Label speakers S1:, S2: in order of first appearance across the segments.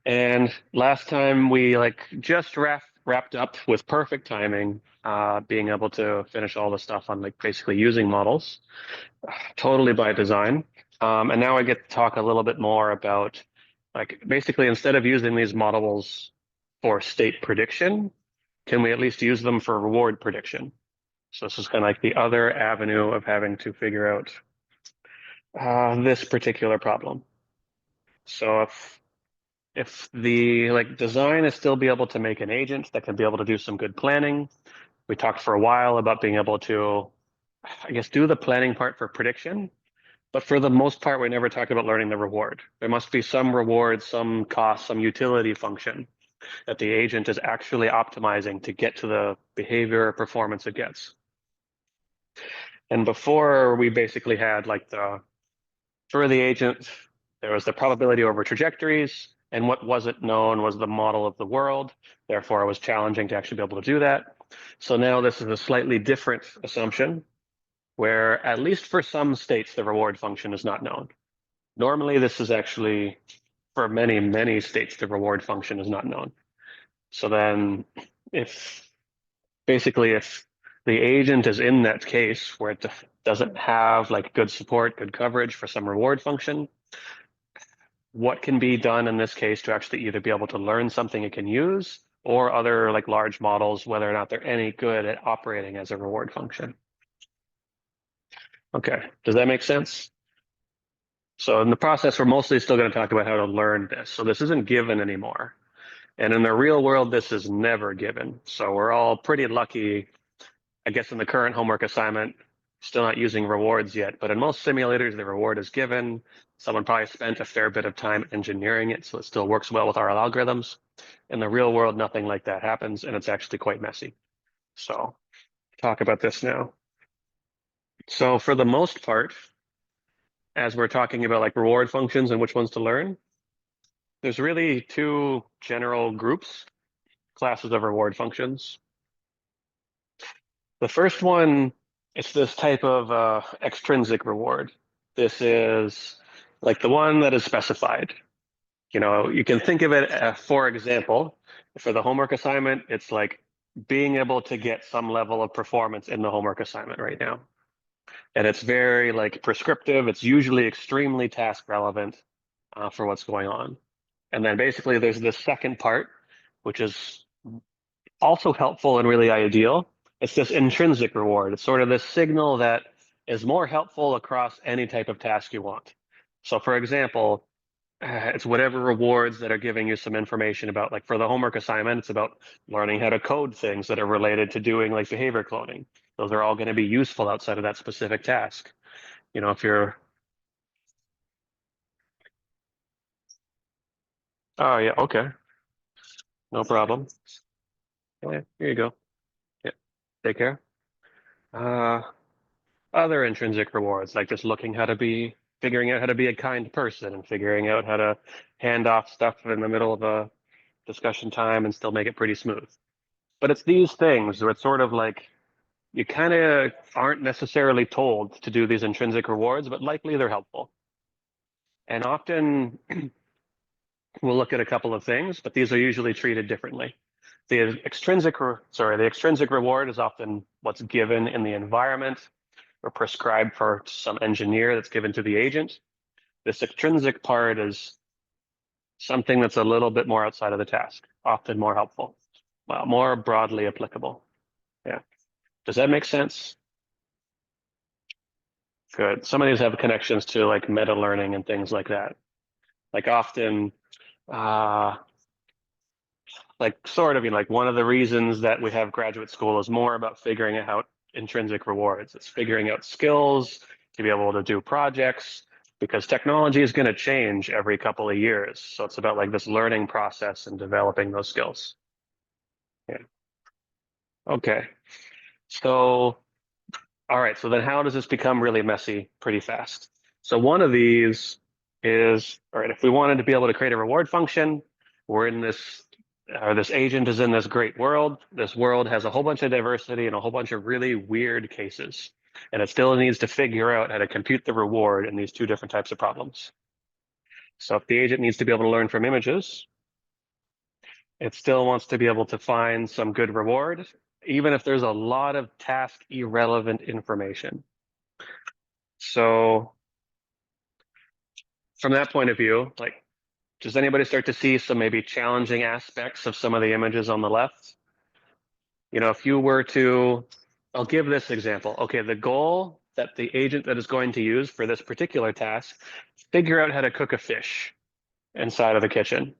S1: And last time we just wrapped up with perfect timing, being able to finish all the stuff on basically using models, totally by design. And now I get to talk a little bit more about basically instead of using these models for state prediction, can we at least use them for reward prediction? So this is kind of like the other avenue of having to figure out this particular problem. So if the design is still be able to make an agent that can be able to do some good planning, we talked for a while about being able to, I guess, do the planning part for prediction. But for the most part, we never talked about learning the reward. There must be some reward, some cost, some utility function that the agent is actually optimizing to get to the behavior or performance it gets. And before we basically had for the agent, there was the probability over trajectories, and what wasn't known was the model of the world. Therefore, it was challenging to actually be able to do that. So now this is a slightly different assumption, where at least for some states, the reward function is not known. Normally, this is actually, for many, many states, the reward function is not known. So then if the agent is in that case where it doesn't have good support, good coverage for some reward function, what can be done in this case to actually either be able to learn something it can use or other large models, whether or not they're any good at operating as a reward function. Okay, does that make sense? So in the process, we're mostly still going to talk about how to learn this. So this isn't given anymore. And in the real world, this is never given. So we're all pretty lucky, I guess, in the current homework assignment, still not using rewards yet, but in most simulators, the reward is given. Someone probably spent a fair bit of time engineering it, so it still works well with our algorithms. In the real world, nothing like that happens, and it's actually quite messy. So talk about this now. So for the most part, as we're talking about reward functions and which ones to learn, there's really two general groups, classes of reward functions. The first one, it's this type of extrinsic reward. This is the one that is specified. You can think of it, for example, for the homework assignment, it's being able to get some level of performance in the homework assignment right now. And it's very prescriptive. It's usually extremely task relevant for what's going on. And then basically there's this second part, which is also helpful and really ideal. It's this intrinsic reward. It's sort of this signal that is more helpful across any type of task you want. So for example, it's whatever rewards that are giving you some information about, for the homework assignment, it's about learning how to code things that are related to doing behavior cloning. Those are all going to be useful outside of that specific task. If you're, oh yeah, okay, no problem. Yeah, here you go. Yeah, take care. Uh, Other intrinsic rewards, like just figuring out how to be a kind person and figuring out how to hand off stuff in the middle of a discussion time and still make it pretty smooth. But it's these things where it's sort of you kind of aren't necessarily told to do these intrinsic rewards, but likely they're helpful. And often we'll look at a couple of things, but these are usually treated differently. The extrinsic reward is often what's given in the environment or prescribed for some engineer that's given to the agent. This extrinsic part is something that's a little bit more outside of the task, often more helpful, well, more broadly applicable. Yeah. Does that make sense? Good. Some of these have connections to meta learning and things like that. Often, uh, sort of, one of the reasons that we have graduate school is more about figuring out intrinsic rewards. It's figuring out skills to be able to do projects because technology is going to change every couple of years. So it's about this learning process and developing those skills. Yeah. Okay. So, all right. So then how does this become really messy pretty fast? So one of these is, all right, if we wanted to be able to create a reward function, we're in this agent is in this great world. This world has a whole bunch of diversity and a whole bunch of really weird cases. And it still needs to figure out how to compute the reward in these two different types of problems. So if the agent needs to be able to learn from images, It still wants to be able to find some good reward, even if there's a lot of task irrelevant information. So from that point of view, like, does anybody start to see some maybe challenging aspects of some of the images on the left? You know, if you were to, I'll give this example. Okay, the goal that the agent that is going to use for this particular task, figure out how to cook a fish inside of the kitchen.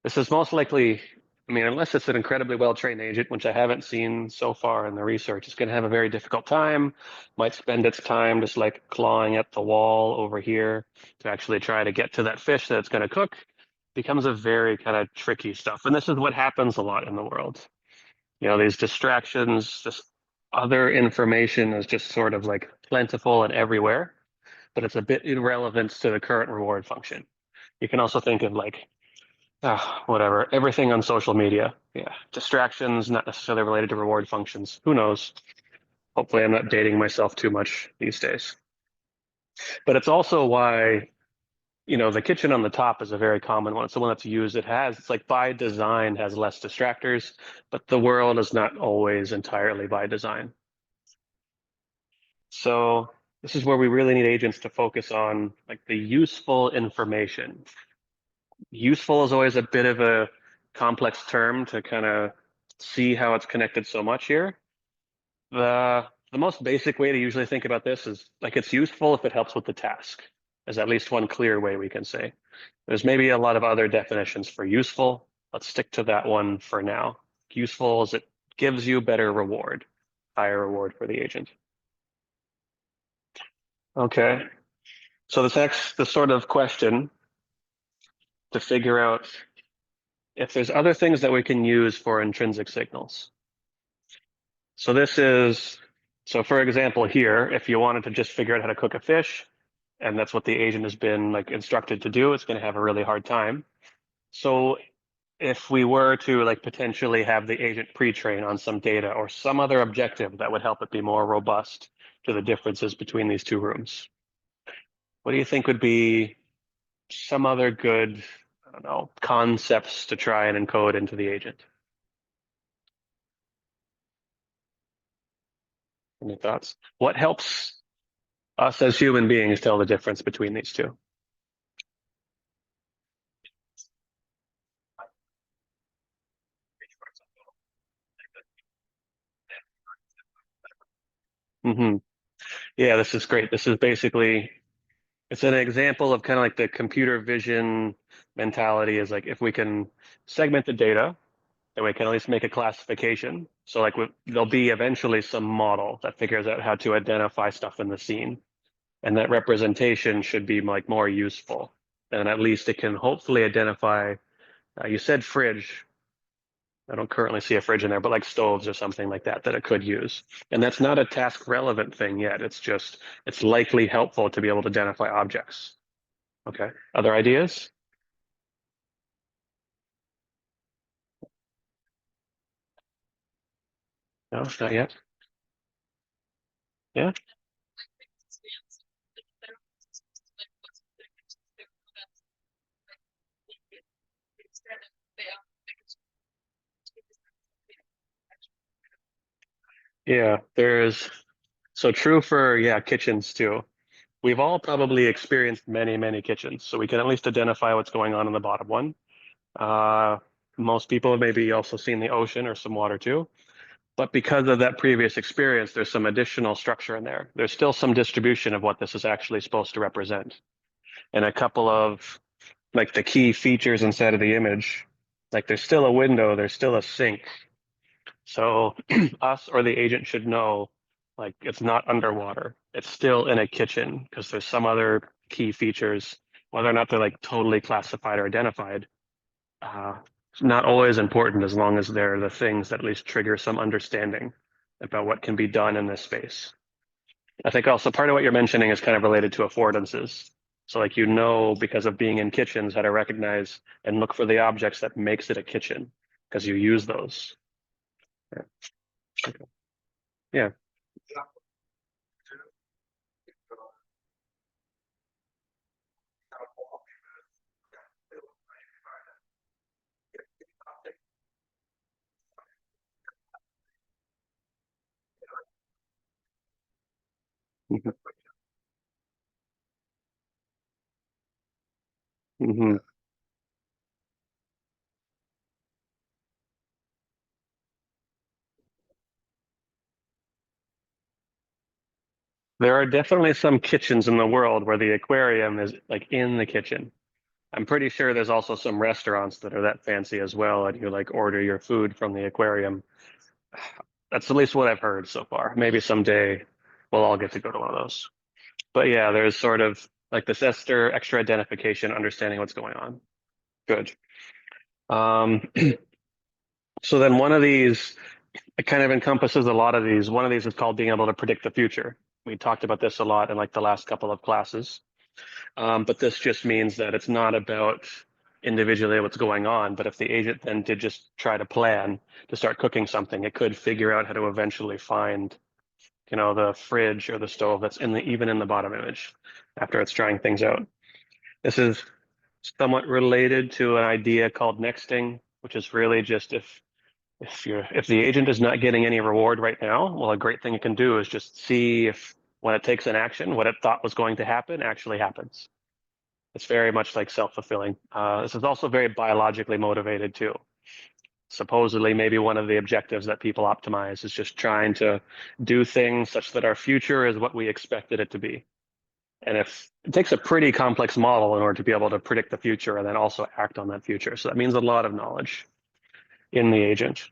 S1: This is most likely, I mean, unless it's an incredibly well-trained agent, which I haven't seen so far in the research, it's going to have a very difficult time, might spend its time just like clawing at the wall over here to actually try to get to that fish that it's going to cook. Becomes a very kind of tricky stuff. And this is what happens a lot in the world. You know, these distractions, this other information is just sort of like plentiful and everywhere, but it's a bit irrelevant to the current reward function. You can also think of like whatever, everything on social media. Yeah, distractions, not necessarily related to reward functions. Who knows? Hopefully, I'm not dating myself too much these days. But it's also why, you know, the kitchen on the top is a very common one. It's the one that's used. It's like by design has less distractors, but the world is not always entirely by design. So this is where we really need agents to focus on like the useful information. Useful is always a bit of a complex term to kind of see how it's connected so much here. The most basic way to usually think about this is like it's useful if it helps with the task, is at least one clear way we can say. There's maybe a lot of other definitions for useful. Let's stick to that one for now. Useful is it gives you better reward, higher reward for the agent. Okay. So the sort of question to figure out if there's other things that we can use for intrinsic signals. So this is, so for example here, if you wanted to just figure out how to cook a fish, and that's what the agent has been like instructed to do, it's going to have a really hard time. So if we were to like potentially have the agent pre-train on some data or some other objective that would help it be more robust to the differences between these two rooms, what do you think would be some other good, I don't know, concepts to try and encode into the agent? Any thoughts? What helps us as human beings tell the difference between these two? Hmm. Yeah, this is great. This is basically, it's an example of kind of like the computer vision mentality is like if we can segment the data, then we can at least make a classification. So like there'll be eventually some model that figures out how to identify stuff in the scene. And that representation should be like more useful. And at least it can hopefully identify, you said fridge. I don't currently see a fridge in there, but like stoves or something like that that it could use. And that's not a task relevant thing yet. It's just, it's likely helpful to be able to identify objects. Okay. Other ideas? No, not yet. Yeah. Yeah. There's, so true for, yeah, kitchens too. We've all probably experienced many, many kitchens. So we can at least identify what's going on in the bottom one. Uh, Most people have maybe also seen the ocean or some water too. But because of that previous experience, there's some additional structure in there. There's still some distribution of what this is actually supposed to represent. And a couple of like the key features inside of the image, like there's still a window, there's still a sink. So us or the agent should know like it's not underwater. It's still in a kitchen because there's some other key features, whether or not they're like totally classified or identified. It's not always important as long as they're the things that at least trigger some understanding about what can be done in this space. I think also part of what you're mentioning is kind of related to affordances. So like you know because of being in kitchens how to recognize and look for the objects that makes it a kitchen because you use those. Yeah. Okay. Yeah. Hmm. There are definitely some kitchens in the world where the aquarium is like in the kitchen. I'm pretty sure there's also some restaurants that are that fancy as well, and you like order your food from the aquarium. That's at least what I've heard so far. Maybe someday we'll all get to go to one of those. But yeah, there's sort of like this extra identification, understanding what's going on. Good. Um, so then one of these, it kind of encompasses a lot of these. One of these is called being able to predict the future. We talked about this a lot in like the last couple of classes. But this just means that it's not about individually what's going on, but if the agent then did just try to plan to start cooking something, it could figure out how to eventually find, the fridge or the stove that's even in the bottom image after it's trying things out. This is somewhat related to an idea called nexting, which is really just if the agent is not getting any reward right now, well, a great thing it can do is just see if when it takes an action, what it thought was going to happen actually happens. It's very much like self-fulfilling. This is also very biologically motivated too. Supposedly, maybe one of the objectives that people optimize is just trying to do things such that our future is what we expected it to be. And if it takes a pretty complex model in order to be able to predict the future and then also act on that future. So that means a lot of knowledge in the agent.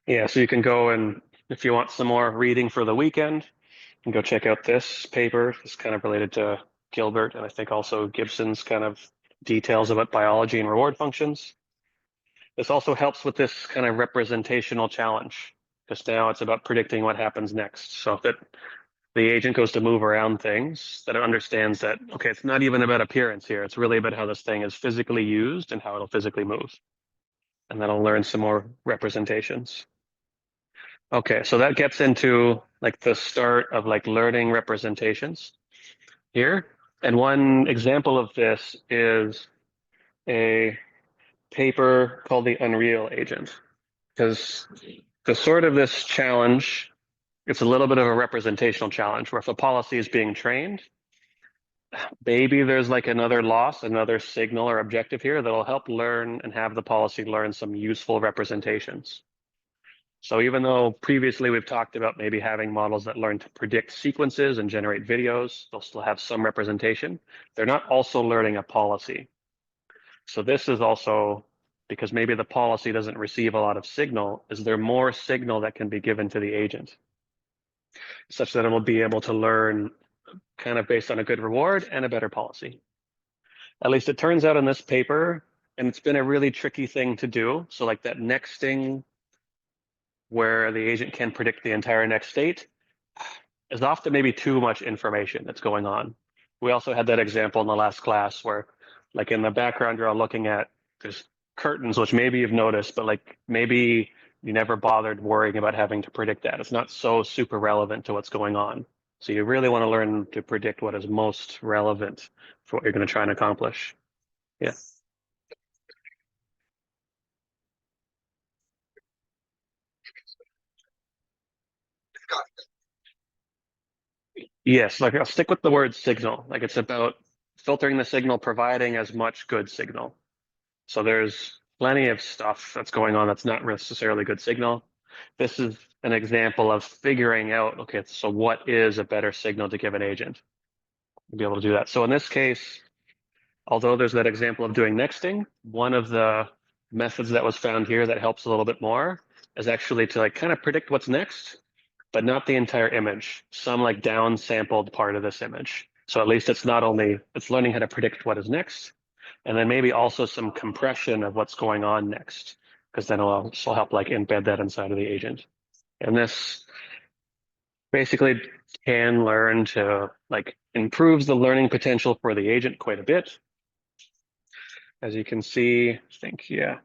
S1: Yeah, so you can go and if you want some more reading for the weekend, you can go check out this paper. It's kind of related to Gilbert and I think also Gibson's kind of details about biology and reward functions. This also helps with this kind of representational challenge because now it's about predicting what happens next. So if the agent goes to move around things, that it understands that, okay, it's not even about appearance here. It's really about how this thing is physically used and how it'll physically move. And then I'll learn some more representations. Okay, so that gets into like the start of like learning representations here. And one example of this is a paper called the Unreal Agent. Because the sort of this challenge, it's a little bit of a representational challenge where if a policy is being trained, maybe there's like another loss, another signal or objective here that'll help learn and have the policy learn some useful representations. So even though previously we've talked about maybe having models that learn to predict sequences and generate videos, they'll still have some representation. They're not also learning a policy. So this is also because maybe the policy doesn't receive a lot of signal. Is there more signal that can be given to the agent such that it will be able to learn kind of based on a good reward and a better policy? At least it turns out in this paper, and it's been a really tricky thing to do. So like that nexting where the agent can predict the entire next state is often maybe too much information that's going on. We also had that example in the last class where like in the background, you're all looking at there's curtains, which maybe you've noticed, but like maybe you never bothered worrying about having to predict that. It's not so super relevant to what's going on. So you really want to learn to predict what is most relevant for what you're going to try and accomplish. Yeah. Yes, like I'll stick with the word signal. Like it's about filtering the signal, providing as much good signal. So there's plenty of stuff that's going on that's not necessarily good signal. This is an example of figuring out, okay, so what is a better signal to give an agent? To be able to do that. So in this case, although there's that example of doing nexting, one of the methods that was found here that helps a little bit more is actually to like kind of predict what's next, but not the entire image, some like down sampled part of this image. So at least it's not only, it's learning how to predict what is next, and then maybe also some compression of what's going on next, because then it'll also help like embed that inside of the agent. And this basically can learn to like improves the learning potential for the agent quite a bit. As you can see, I think, yeah,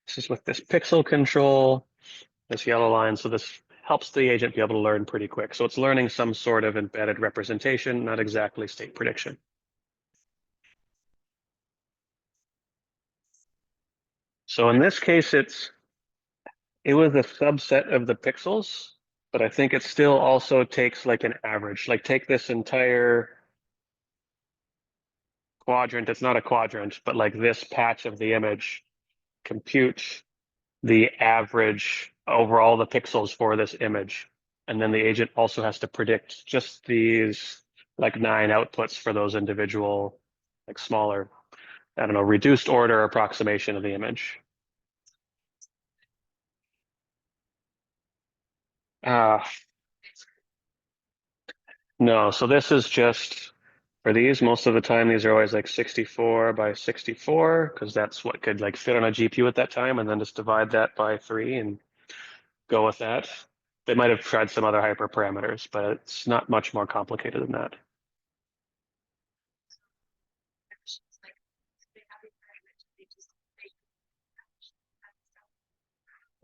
S1: this is with this pixel control, this yellow line. So this helps the agent be able to learn pretty quick. So it's learning some sort of embedded representation, not exactly state prediction. So in this case, it was a subset of the pixels, but I think it still also takes like an average. Like take this entire quadrant, it's not a quadrant, but like this patch of the image, compute the average over all the pixels for this image. And then the agent also has to predict just these like 9 outputs for those individual, like smaller, I don't know, reduced order approximation of the image. Uh, no, so this is just for these, most of the time, these are always like 64 by 64, because that's what could like fit on a GPU at that time, and then just divide that by 3 and go with that. They might have tried some other hyperparameters, but it's not much more complicated than that.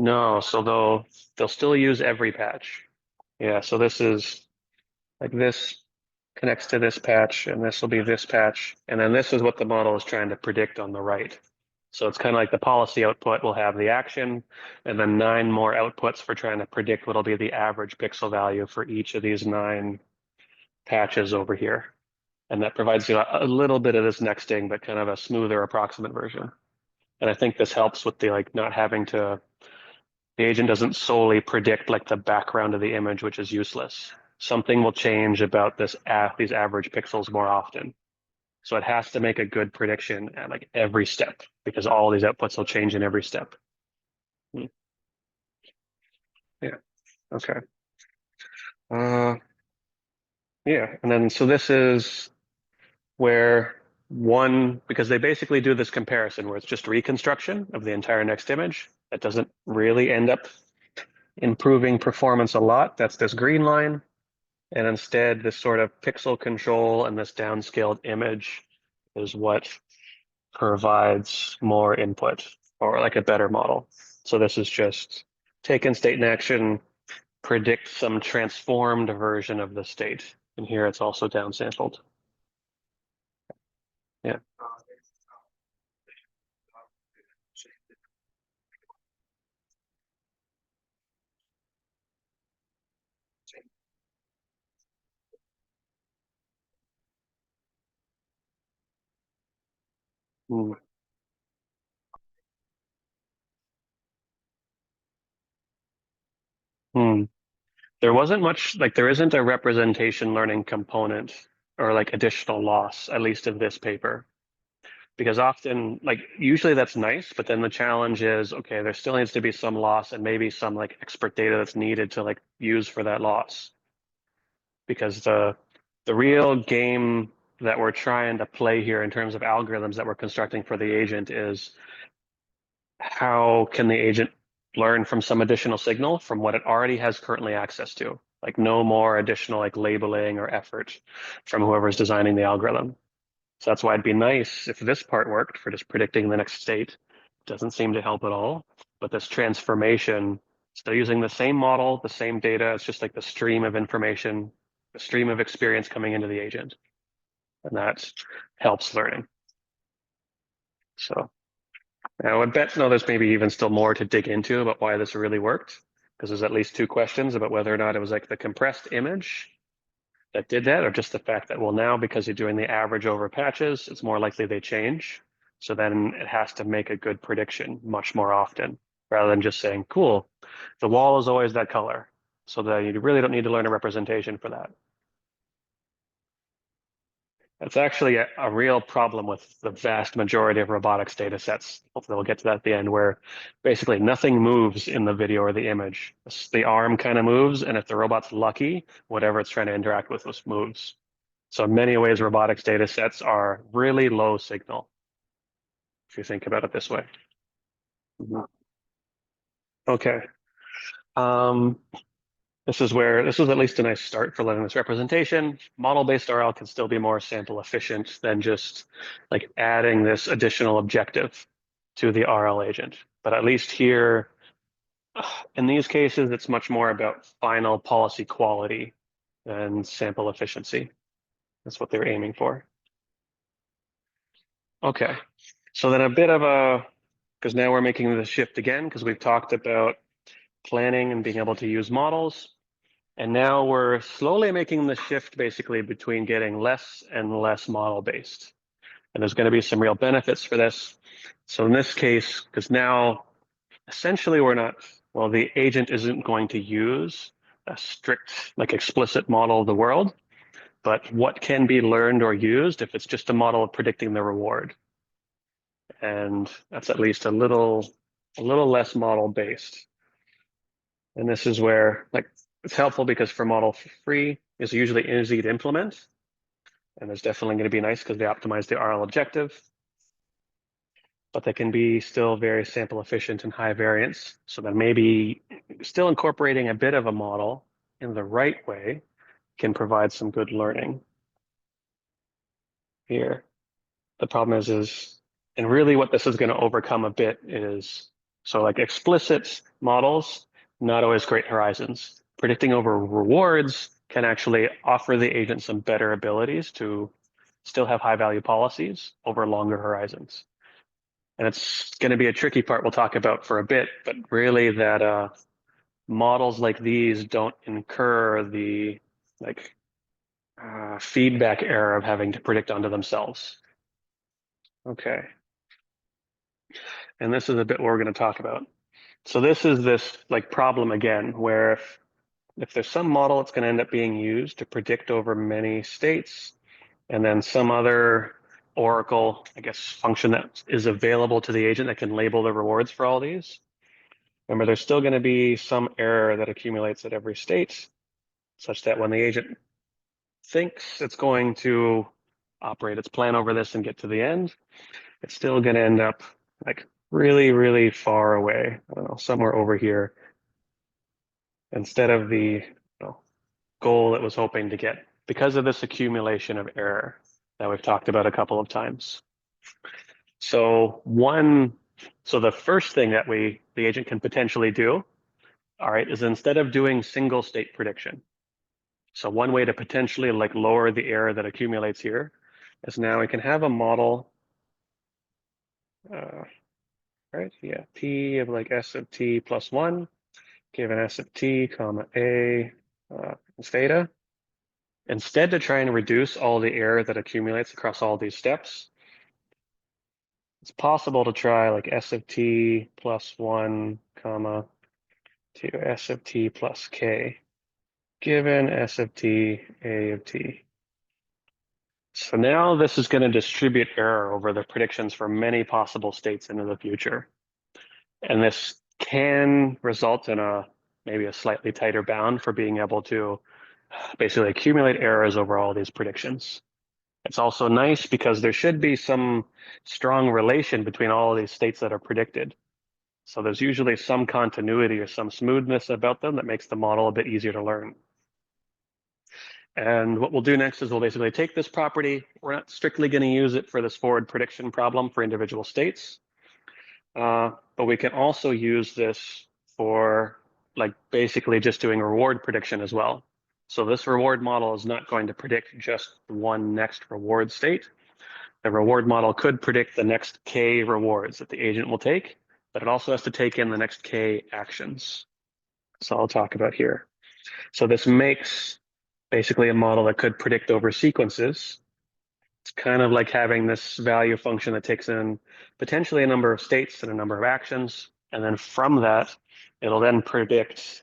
S1: No, so they'll still use every patch. Yeah, so this is like this connects to this patch, and this will be this patch, and then this is what the model is trying to predict on the right. So it's kind of like the policy output will have the action, and then 9 more outputs for trying to predict what'll be the average pixel value for each of these 9 patches over here. And that provides you a little bit of this nexting, but kind of a smoother approximate version. And I think this helps with the like not having to, the agent doesn't solely predict like the background of the image, which is useless. Something will change about these average pixels more often. So it has to make a good prediction at like every step because all these outputs will change in every step. Hmm. Yeah. Okay. Uh, yeah. And then so this is where one, because they basically do this comparison where it's just reconstruction of the entire next image. That doesn't really end up improving performance a lot. That's this green line. And instead, this sort of pixel control and this downscaled image is what provides more input or like a better model. So this is just take in state and action, predict some transformed version of the state. And here it's also downsampled. Yeah. Hmm. Hmm. There wasn't much, like there isn't a representation learning component or like additional loss, at least in this paper. Because often, like usually that's nice, but then the challenge is, okay, there still needs to be some loss and maybe some like expert data that's needed to like use for that loss. Because the real game that we're trying to play here in terms of algorithms that we're constructing for the agent is how can the agent learn from some additional signal from what it already has currently access to? Like no more additional like labeling or effort from whoever's designing the algorithm. So that's why it'd be nice if this part worked for just predicting the next state. Doesn't seem to help at all. But this transformation, still using the same model, the same data, it's just like the stream of information, the stream of experience coming into the agent. And that helps learning. So I would bet no, there's maybe even still more to dig into about why this really worked. Because there's at least 2 questions about whether or not it was like the compressed image that did that, or just the fact that, well, now because you're doing the average over patches, it's more likely they change. So then it has to make a good prediction much more often, rather than just saying, cool, the wall is always that color. So that you really don't need to learn a representation for that. It's actually a real problem with the vast majority of robotics data sets. Hopefully we'll get to that at the end, where basically nothing moves in the video or the image. The arm kind of moves, and if the robot's lucky, whatever it's trying to interact with moves. So in many ways, robotics data sets are really low signal, if you think about it this way. Mhm. Okay. Um, this was at least a nice start for learning this representation. Model-based RL can still be more sample efficient than just like adding this additional objective to the RL agent. But at least here, in these cases, it's much more about final policy quality than sample efficiency. That's what they're aiming for. Okay. So then a bit of a, because now we're making the shift again, because we've talked about planning and being able to use models. And now we're slowly making the shift basically between getting less and less model based. And there's going to be some real benefits for this. So in this case, because now essentially we're not, well, the agent isn't going to use a strict, like explicit model of the world, but what can be learned or used if it's just a model of predicting the reward. And that's at least a little less model based. And this is where like it's helpful because for model free is usually easy to implement. And it's definitely going to be nice because they optimize the RL objective, but they can be still very sample efficient and high variance. So that maybe still incorporating a bit of a model in the right way can provide some good learning here. The problem is, and really what this is going to overcome a bit is, so like explicit models, not always great horizons. Predicting over rewards can actually offer the agent some better abilities to still have high value policies over longer horizons. And it's going to be a tricky part we'll talk about for a bit, but really that models like these don't incur the like feedback error of having to predict onto themselves. Okay. And this is a bit what we're going to talk about. So this is this like problem again, where if there's some model, it's going to end up being used to predict over many states, and then some other Oracle, I guess, function that is available to the agent that can label the rewards for all these. Remember, there's still going to be some error that accumulates at every state, such that when the agent thinks it's going to operate its plan over this and get to the end, it's still going to end up like really, really far away. I don't know, somewhere over here, instead of the goal it was hoping to get because of this accumulation of error that we've talked about a couple of times. So the first thing that the agent can potentially do, all right, is instead of doing single state prediction. So one way to potentially like lower the error that accumulates here is now we can have a model, right? Yeah, P of like S of T plus 1, given S of T comma A theta. Instead, to try and reduce all the error that accumulates across all these steps, it's possible to try like S of T plus 1 comma to S of T plus K, given S of T, A of T. So now this is going to distribute error over the predictions for many possible states into the future. And this can result in maybe a slightly tighter bound for being able to basically accumulate errors over all these predictions. It's also nice because there should be some strong relation between all of these states that are predicted. So there's usually some continuity or some smoothness about them that makes the model a bit easier to learn. And what we'll do next is we'll basically take this property. We're not strictly going to use it for this forward prediction problem for individual states, but we can also use this for like basically just doing reward prediction as well. So this reward model is not going to predict just one next reward state. The reward model could predict the next K rewards that the agent will take, but it also has to take in the next K actions. So I'll talk about here. So this makes basically a model that could predict over sequences. It's kind of like having this value function that takes in potentially a number of states and a number of actions. And then from that, it'll then predict,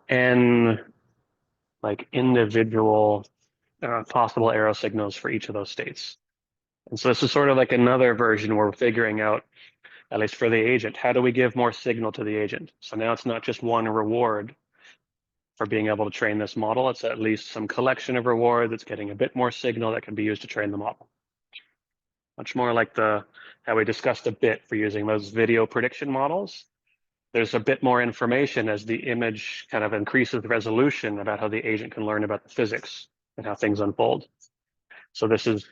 S1: n like individual possible arrow signals for each of those states. And so this is sort of like another version where we're figuring out, at least for the agent, how do we give more signal to the agent? So now it's not just one reward for being able to train this model. It's at least some collection of rewards that's getting a bit more signal that can be used to train the model. Much more like how we discussed a bit for using those video prediction models. There's a bit more information as the image kind of increases the resolution about how the agent can learn about the physics and how things unfold. So this is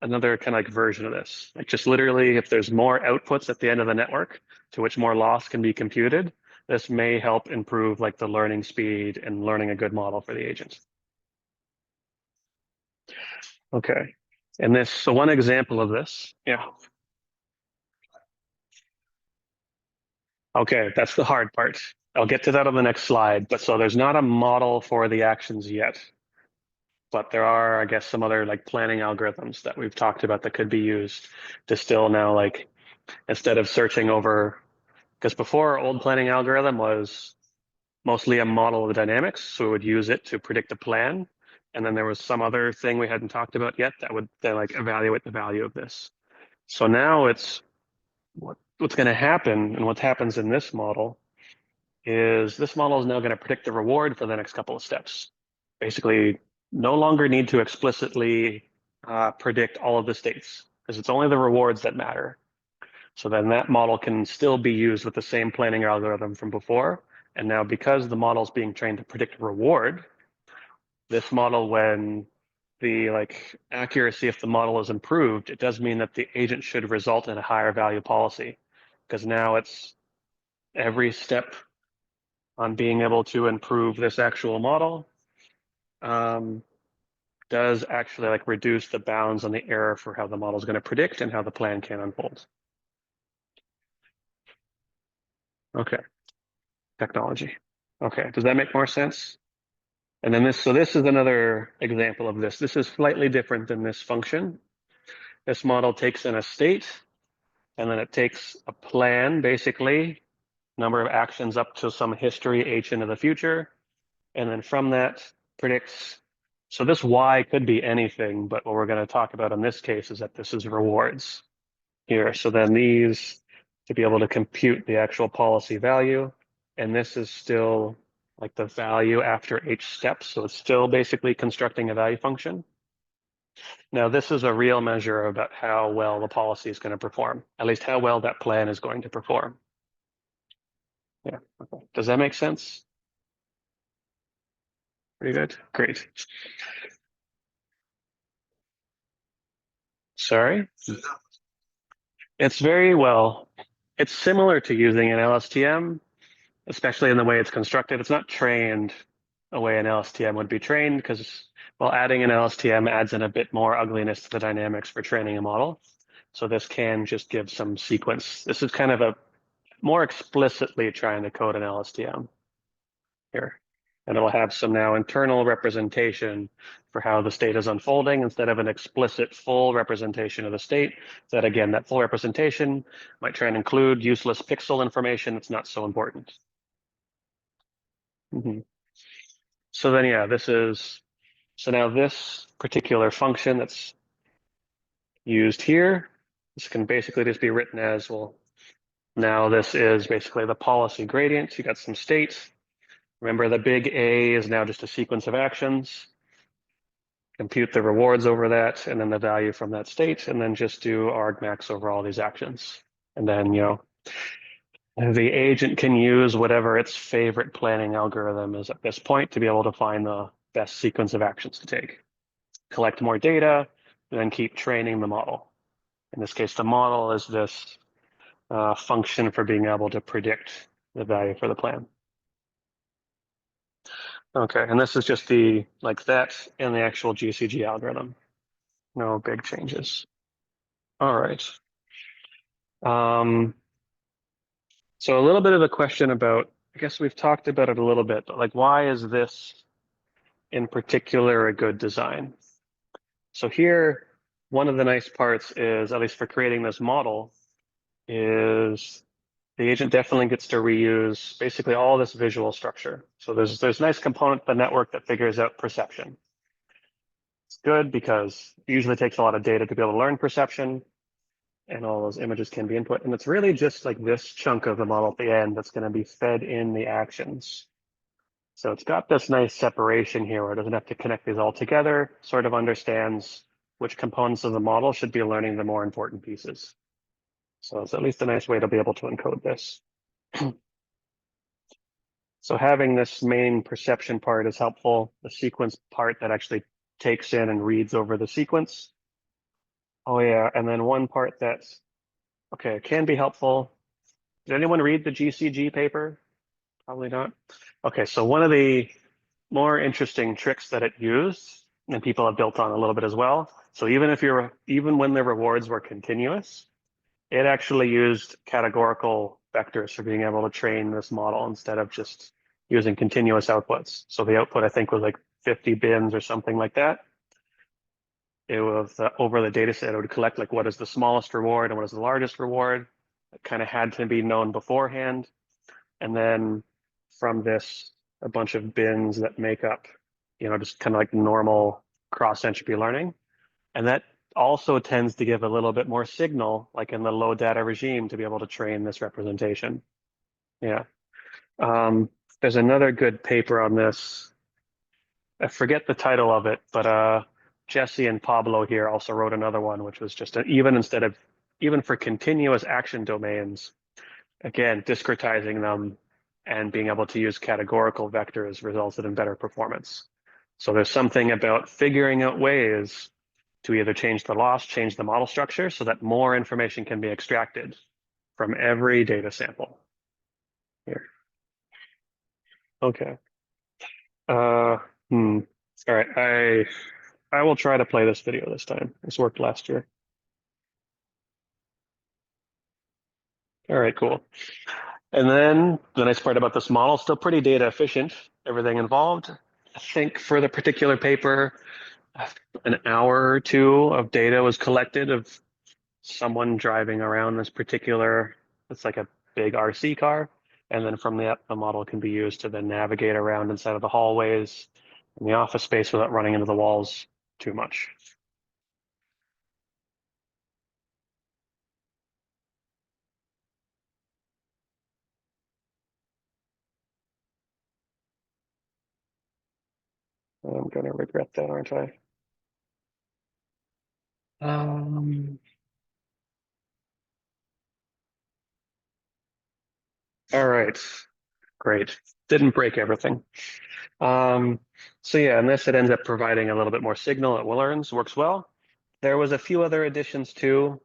S1: another kind of like version of this. Like just literally, if there's more outputs at the end of the network to which more loss can be computed, this may help improve like the learning speed and learning a good model for the agent. Okay, and so one example of this, yeah. Okay, that's the hard part. I'll get to that on the next slide, but so there's not a model for the actions yet. But there are, I guess, some other like planning algorithms that we've talked about that could be used to still now, like, instead of searching over, because before our old planning algorithm was mostly a model of the dynamics, so we would use it to predict a plan. And then there was some other thing we hadn't talked about yet that would then like evaluate the value of this. So now it's what's going to happen, and what happens in this model is this model is now going to predict the reward for the next couple of steps. Basically, no longer need to explicitly predict all of the states, because it's only the rewards that matter. So then that model can still be used with the same planning algorithm from before. And now because the model is being trained to predict reward, this model, when the like accuracy of the model is improved, it does mean that the agent should result in a higher value policy, because now it's every step on being able to improve this actual model does actually like reduce the bounds on the error for how the model is going to predict and how the plan can unfold. Okay, technology. Okay, does that make more sense? And then so this is another example of this. This is slightly different than this function. This model takes in a state, and then it takes a plan, basically, number of actions up to some history h into the future. And then from that predicts, so this y could be anything, but what we're going to talk about in this case is that this is rewards here. So then these, to be able to compute the actual policy value, and this is still like the value after each step. So it's still basically constructing a value function. Now, this is a real measure about how well the policy is going to perform, at least how well that plan is going to perform. Yeah, okay. Does that make sense? Pretty good, great. Sorry? It's very well, it's similar to using an LSTM, especially in the way it's constructed. It's not trained the way an LSTM would be trained, because well, adding an LSTM adds in a bit more ugliness to the dynamics for training a model. So this can just give some sequence. This is kind of a more explicitly trying to code an LSTM here. And it'll have some now internal representation for how the state is unfolding instead of an explicit full representation of the state. That again, that full representation might try and include useless pixel information that's not so important. So then, yeah, so now this particular function that's used here, this can basically just be written as, well, now this is basically the policy gradient. You got some states. Remember, the big A is now just a sequence of actions. Compute the rewards over that, and then the value from that state, and then just do argmax over all these actions. And then, the agent can use whatever its favorite planning algorithm is at this point to be able to find the best sequence of actions to take. Collect more data, and then keep training the model. In this case, the model is this function for being able to predict the value for the plan. Okay, and this is just the like that and the actual GCG algorithm. No big changes. All right. So a little bit of a question about, I guess we've talked about it a little bit, but like, why is this in particular a good design? So here, one of the nice parts is, at least for creating this model, is the agent definitely gets to reuse basically all this visual structure. So there's nice component of the network that figures out perception. It's good because it usually takes a lot of data to be able to learn perception, and all those images can be input. And it's really just like this chunk of the model at the end that's going to be fed in the actions. So it's got this nice separation here where it doesn't have to connect these all together, sort of understands which components of the model should be learning the more important pieces. So it's at least a nice way to be able to encode this. So having this main perception part is helpful. The sequence part that actually takes in and reads over the sequence. Oh yeah, and then one part that's, okay, can be helpful. Did anyone read the GCG paper? Probably not. Okay, so one of the more interesting tricks that it used, and people have built on a little bit as well. So even when the rewards were continuous, it actually used categorical vectors for being able to train this model instead of just using continuous outputs. So the output, I think, was like 50 bins or something like that. It was over the data set, it would collect like what is the smallest reward and what is the largest reward. It kind of had to be known beforehand. And then from this, a bunch of bins that make up, just kind of like normal cross entropy learning. And that also tends to give a little bit more signal, like in the low data regime, to be able to train this representation. Yeah. There's another good paper on this. I forget the title of it, but Jesse and Pablo here also wrote another one, which was just even for continuous action domains, again, discretizing them and being able to use categorical vectors resulted in better performance. So there's something about figuring out ways to either change the loss, change the model structure so that more information can be extracted from every data sample. Here. Okay. Uh, All right. I will try to play this video this time. This worked last year. All right, cool. And then the nice part about this model, still pretty data efficient, everything involved. I think for the particular paper, an hour or two of data was collected of someone driving around this particular, it's like a big RC car. And then from that, the model can be used to then navigate around inside of the hallways in the office space without running into the walls too much. I'm going to regret that, aren't I? All right, great. Didn't break everything. So yeah, and this, it ends up providing a little bit more signal. It learns, works well. There was a few other additions too,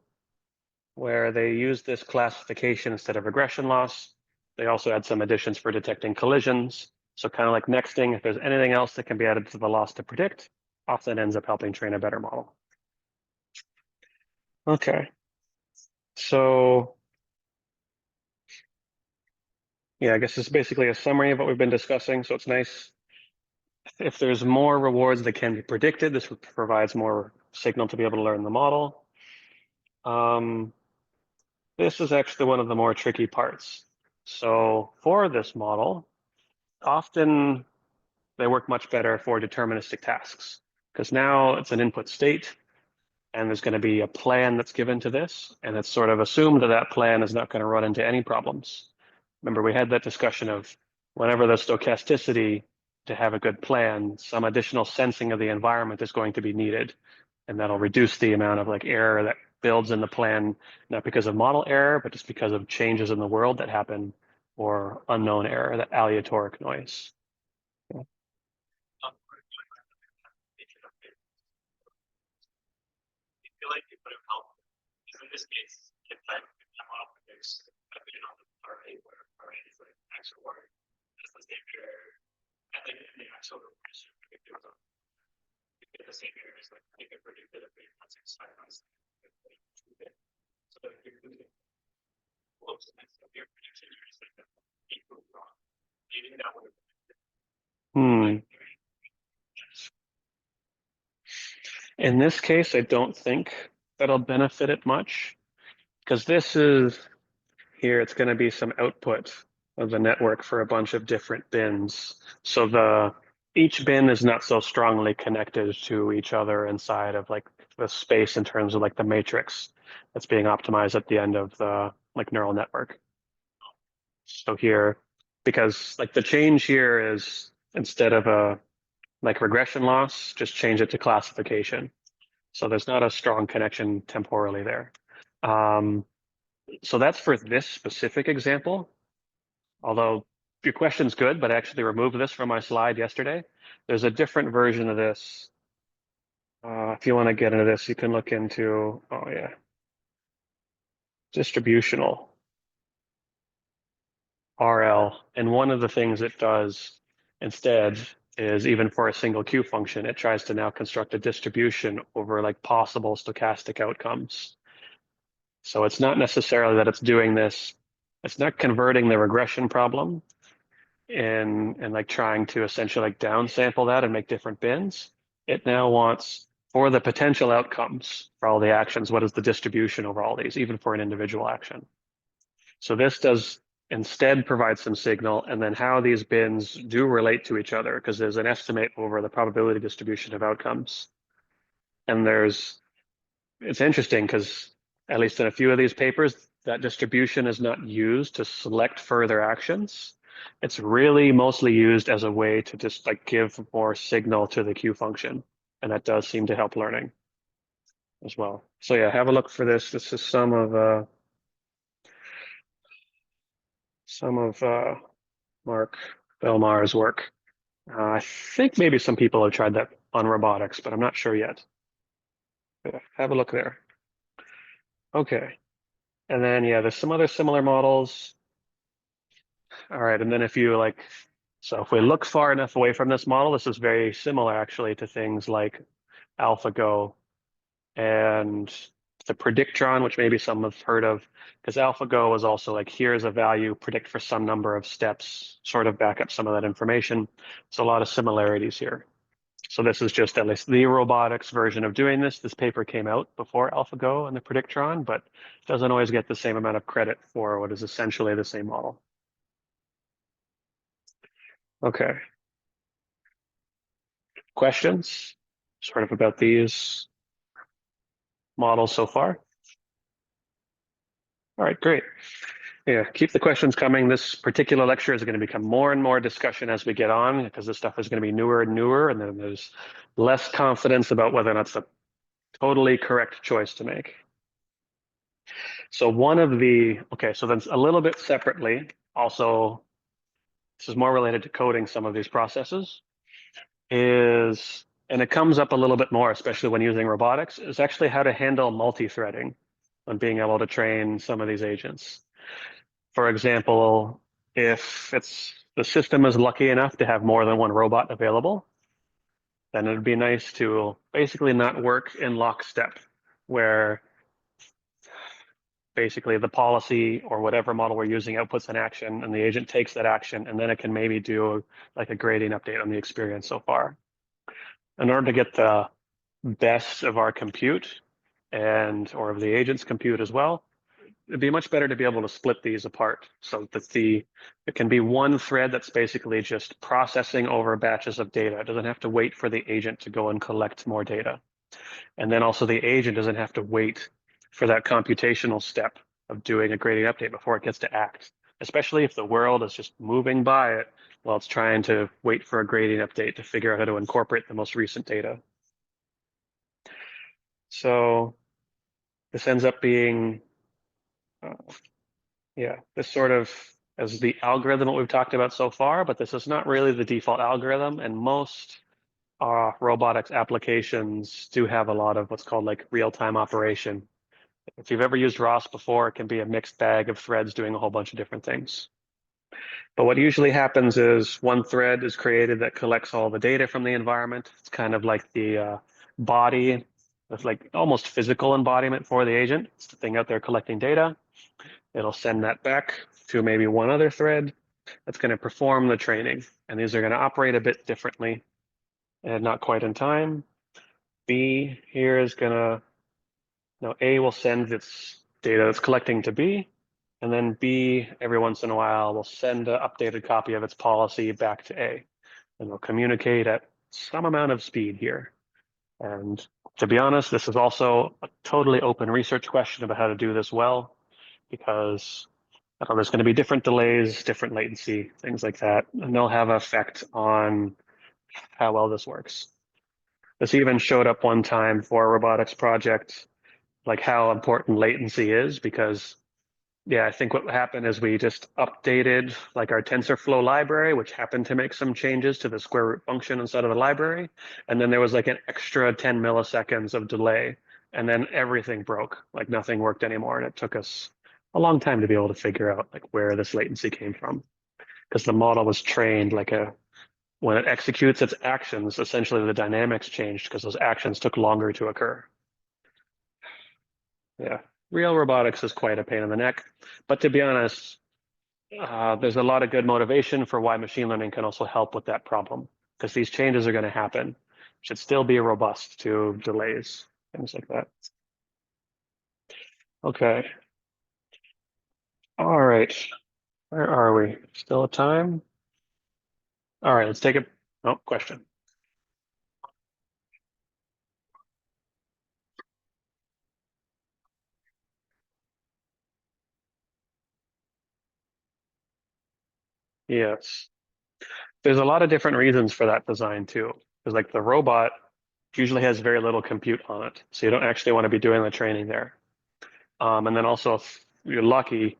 S1: where they used this classification instead of regression loss. They also had some additions for detecting collisions. So kind of like nexting, if there's anything else that can be added to the loss to predict, often ends up helping train a better model. Okay. So yeah, I guess this is basically a summary of what we've been discussing. So it's nice. If there's more rewards that can be predicted, this provides more signal to be able to learn the model. This is actually one of the more tricky parts. So for this model, often they work much better for deterministic tasks because now it's an input state and there's going to be a plan that's given to this. And it's sort of assumed that that plan is not going to run into any problems. Remember, we had that discussion of whenever the stochasticity to have a good plan, some additional sensing of the environment is going to be needed. And that'll reduce the amount of like error that builds in the plan, not because of model error, but just because of changes in the world that happen or unknown error, that aleatoric noise. Yeah. Hmm. In this case, I don't think that'll benefit it much because this is here, it's going to be some output of the network for a bunch of different bins. So each bin is not so strongly connected to each other inside of like the space in terms of like the matrix that's being optimized at the end of the like neural network. So here, because like the change here is instead of a like regression loss, just change it to classification. So there's not a strong connection temporally there. So that's for this specific example. Although your question's good, but I actually removed this from my slide yesterday. There's a different version of this. If you want to get into this, you can look into, oh yeah, distributional RL. And one of the things it does instead is even for a single Q function, it tries to now construct a distribution over like possible stochastic outcomes. So it's not necessarily that it's doing this, it's not converting the regression problem. in like trying to essentially like downsample that and make different bins. It now wants for the potential outcomes for all the actions, what is the distribution over all these, even for an individual action. So this does instead provide some signal, and then how these bins do relate to each other, because there's an estimate over the probability distribution of outcomes. And it's interesting because at least in a few of these papers, that distribution is not used to select further actions. It's really mostly used as a way to just like give more signal to the Q function. And that does seem to help learning as well. So yeah, have a look for this. This is some of Mark Belmar's work. I think maybe some people have tried that on robotics, but I'm not sure yet. Yeah, have a look there. Okay. And then, yeah, there's some other similar models. All right. And then so if we look far enough away from this model, this is very similar actually to things like AlphaGo and the predictron, which maybe some have heard of, because AlphaGo is also like, here's a value, predict for some number of steps, sort of back up some of that information. So a lot of similarities here. So this is just at least the robotics version of doing this. This paper came out before AlphaGo and the predictron, but doesn't always get the same amount of credit for what is essentially the same model. Okay. Questions sort of about these models so far? All right, great. Yeah, keep the questions coming. This particular lecture is going to become more and more discussion as we get on, because this stuff is going to be newer and newer, and then there's less confidence about whether or not it's a totally correct choice to make. So so then a little bit separately, also, this is more related to coding some of these processes, and it comes up a little bit more, especially when using robotics, is actually how to handle multi-threading when being able to train some of these agents. For example, if the system is lucky enough to have more than one robot available, then it'd be nice to basically not work in lockstep, where basically the policy or whatever model we're using outputs an action and the agent takes that action, and then it can maybe do like a grading update on the experience so far. In order to get the best of our compute or of the agent's compute as well, it'd be much better to be able to split these apart so that it can be one thread that's basically just processing over batches of data. It doesn't have to wait for the agent to go and collect more data. And then also the agent doesn't have to wait for that computational step of doing a grading update before it gets to act, especially if the world is just moving by it while it's trying to wait for a grading update to figure out how to incorporate the most recent data. So this ends up being, this sort of as the algorithm that we've talked about so far, but this is not really the default algorithm, and most robotics applications do have a lot of what's called like real-time operation. If you've ever used ROS before, it can be a mixed bag of threads doing a whole bunch of different things. But what usually happens is one thread is created that collects all the data from the environment. It's kind of like the body, it's like almost physical embodiment for the agent. It's the thing out there collecting data. It'll send that back to maybe one other thread that's going to perform the training. And these are going to operate a bit differently and not quite in time. B here is going to, now A will send its data it's collecting to B, and then B every once in a while will send an updated copy of its policy back to A, and they'll communicate at some amount of speed here. And to be honest, this is also a totally open research question about how to do this well, because there's going to be different delays, different latency, things like that, and they'll have an effect on how well this works. This even showed up one time for a robotics project, like how important latency is, because I think what happened is we just updated like our TensorFlow library, which happened to make some changes to the square root function inside of the library. And then there was like an extra 10 milliseconds of delay, and then everything broke, like nothing worked anymore. And it took us a long time to be able to figure out like where this latency came from, because the model was trained when it executes its actions, essentially the dynamics changed because those actions took longer to occur. Yeah, real robotics is quite a pain in the neck. But to be honest, There's a lot of good motivation for why machine learning can also help with that problem, because these changes are going to happen. Should still be robust to delays, things like that. Okay. All right. Where are we? Still at time? All right, let's take it. Oh, question. Yes. There's a lot of different reasons for that design too. Because like the robot usually has very little compute on it. So you don't actually want to be doing the training there. And then also, if you're lucky,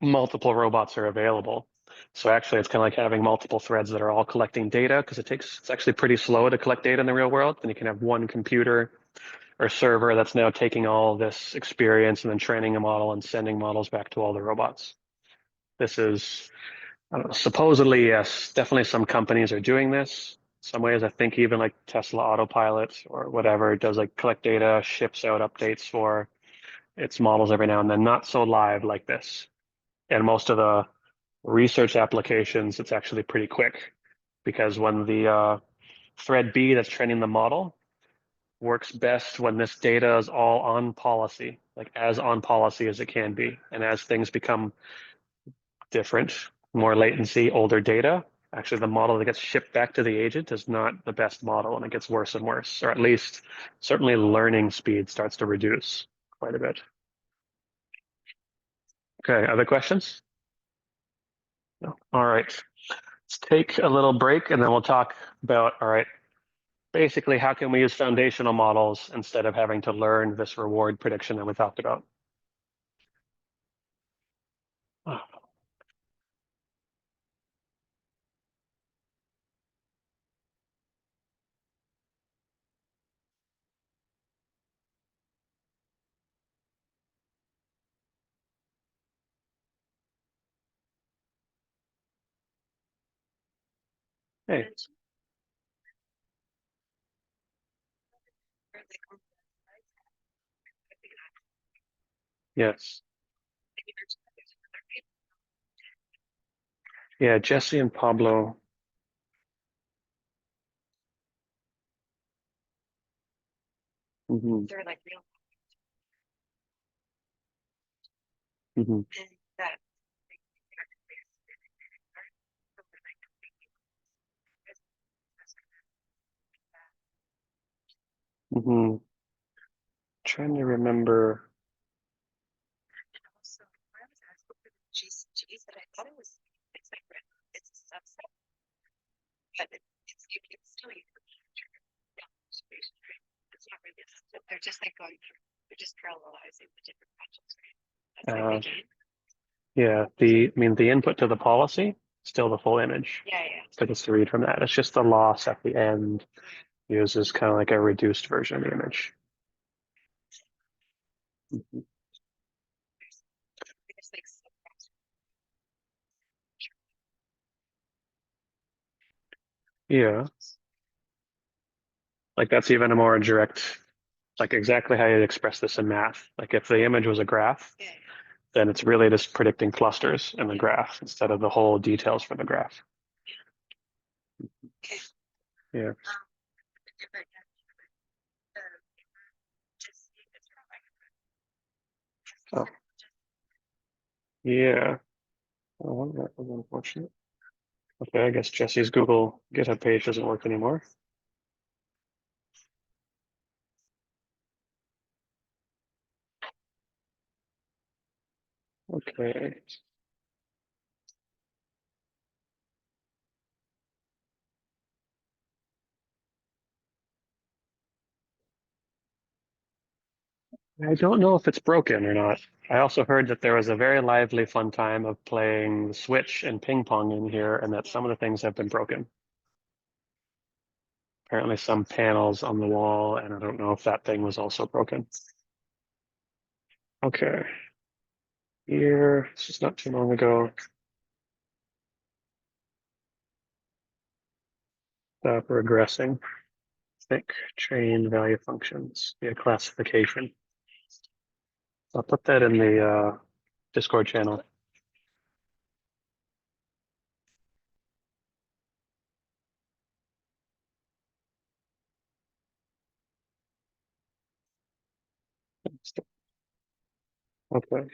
S1: multiple robots are available. So actually, it's kind of like having multiple threads that are all collecting data because it's actually pretty slow to collect data in the real world. And you can have one computer or server that's now taking all this experience and then training a model and sending models back to all the robots. This is, I don't know, supposedly, yes, definitely some companies are doing this. Some ways, I think even like Tesla Autopilot or whatever does like collect data, ships out updates for its models every now and then, not so live like this. And most of the research applications, it's actually pretty quick because when the thread B that's training the model works best when this data is all on policy, like as on policy as it can be. And as things become different, more latency, older data, actually the model that gets shipped back to the agent is not the best model and it gets worse and worse, or at least certainly learning speed starts to reduce quite a bit. Okay, other questions? No. All right. Let's take a little break and then we'll talk about, all right, basically how can we use foundational models instead of having to learn this reward prediction that we talked about. Oh, hey, yes. Yeah, Jesse and Pablo. Hmm. Hmm. Hmm. Trying to remember. Uh, yeah, the input to the policy, still the full image. So just to read from that. It's just the loss at the end uses kind of like a reduced version of the image. Mhm. Yeah, like that's even a more direct, like exactly how you'd express this in math. Like if the image was a graph, then it's really just predicting clusters in the graph instead of the whole details for the graph. Yeah. Oh, yeah. Oh, that was unfortunate. Okay, I guess Jesse's Google GitHub page doesn't work anymore. Okay. I don't know if it's broken or not. I also heard that there was a very lively, fun time of playing Switch and ping pong in here, and that some of the things have been broken. Apparently, some panels on the wall, and I don't know if that thing was also broken. Okay. Here, this is not too long ago. Stop regressing. Think train value functions via classification. I'll put that in the Discord channel. Okay.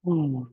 S1: Hmm.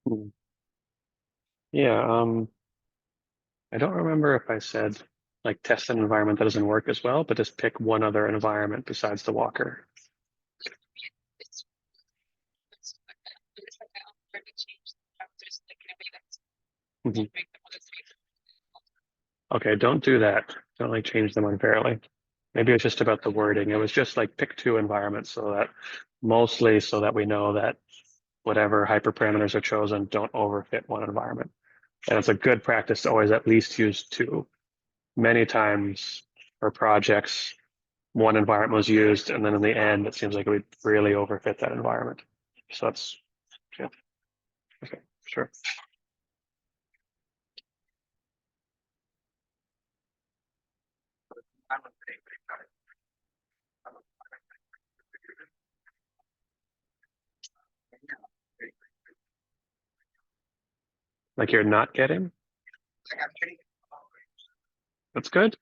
S1: Hmm. Yeah, I don't remember if I said like test an environment that doesn't work as well, but just pick one other environment besides the walker. Mhm. Okay, don't do that. Don't like change them unfairly. Maybe it's just about the wording. It was just like pick two environments so that mostly so that we know that whatever hyperparameters are chosen don't overfit one environment. And it's a good practice to always at least use two. Many times for projects, one environment was used, and then in the end, it seems like it would really overfit that environment. So that's, yeah, okay, sure. Like you're not getting, that's good.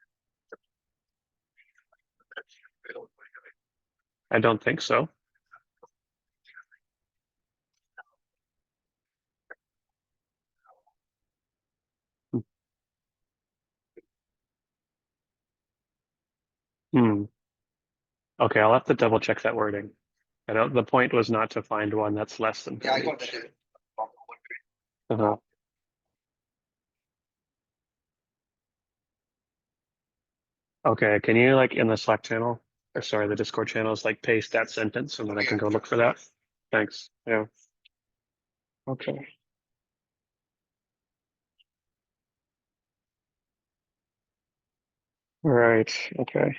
S1: I don't think so. Hmm. Okay, I'll have to double check that wording. I don't, the point was not to find one that's less than 30. Uh-huh. Okay, can you like in the Slack channel, or sorry, the Discord channels, like paste that sentence and then I can go look for that? Thanks. Yeah. Okay. Right. Okay.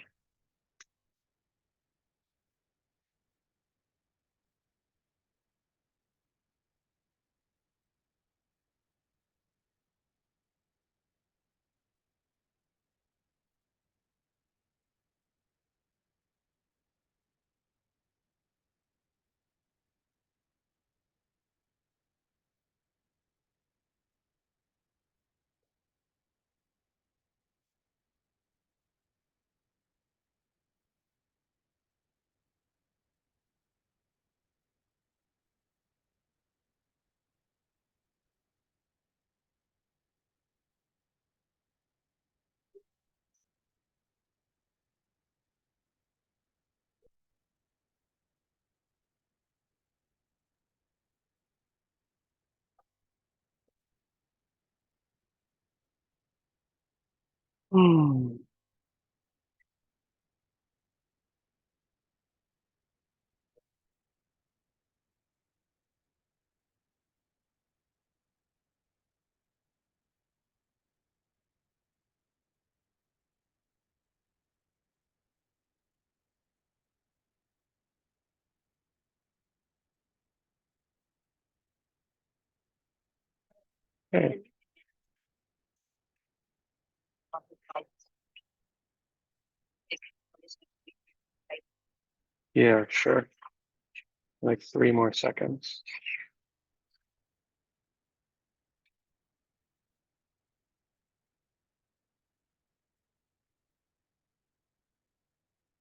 S1: Hmm. Okay. Yeah, sure. Like 3 more seconds.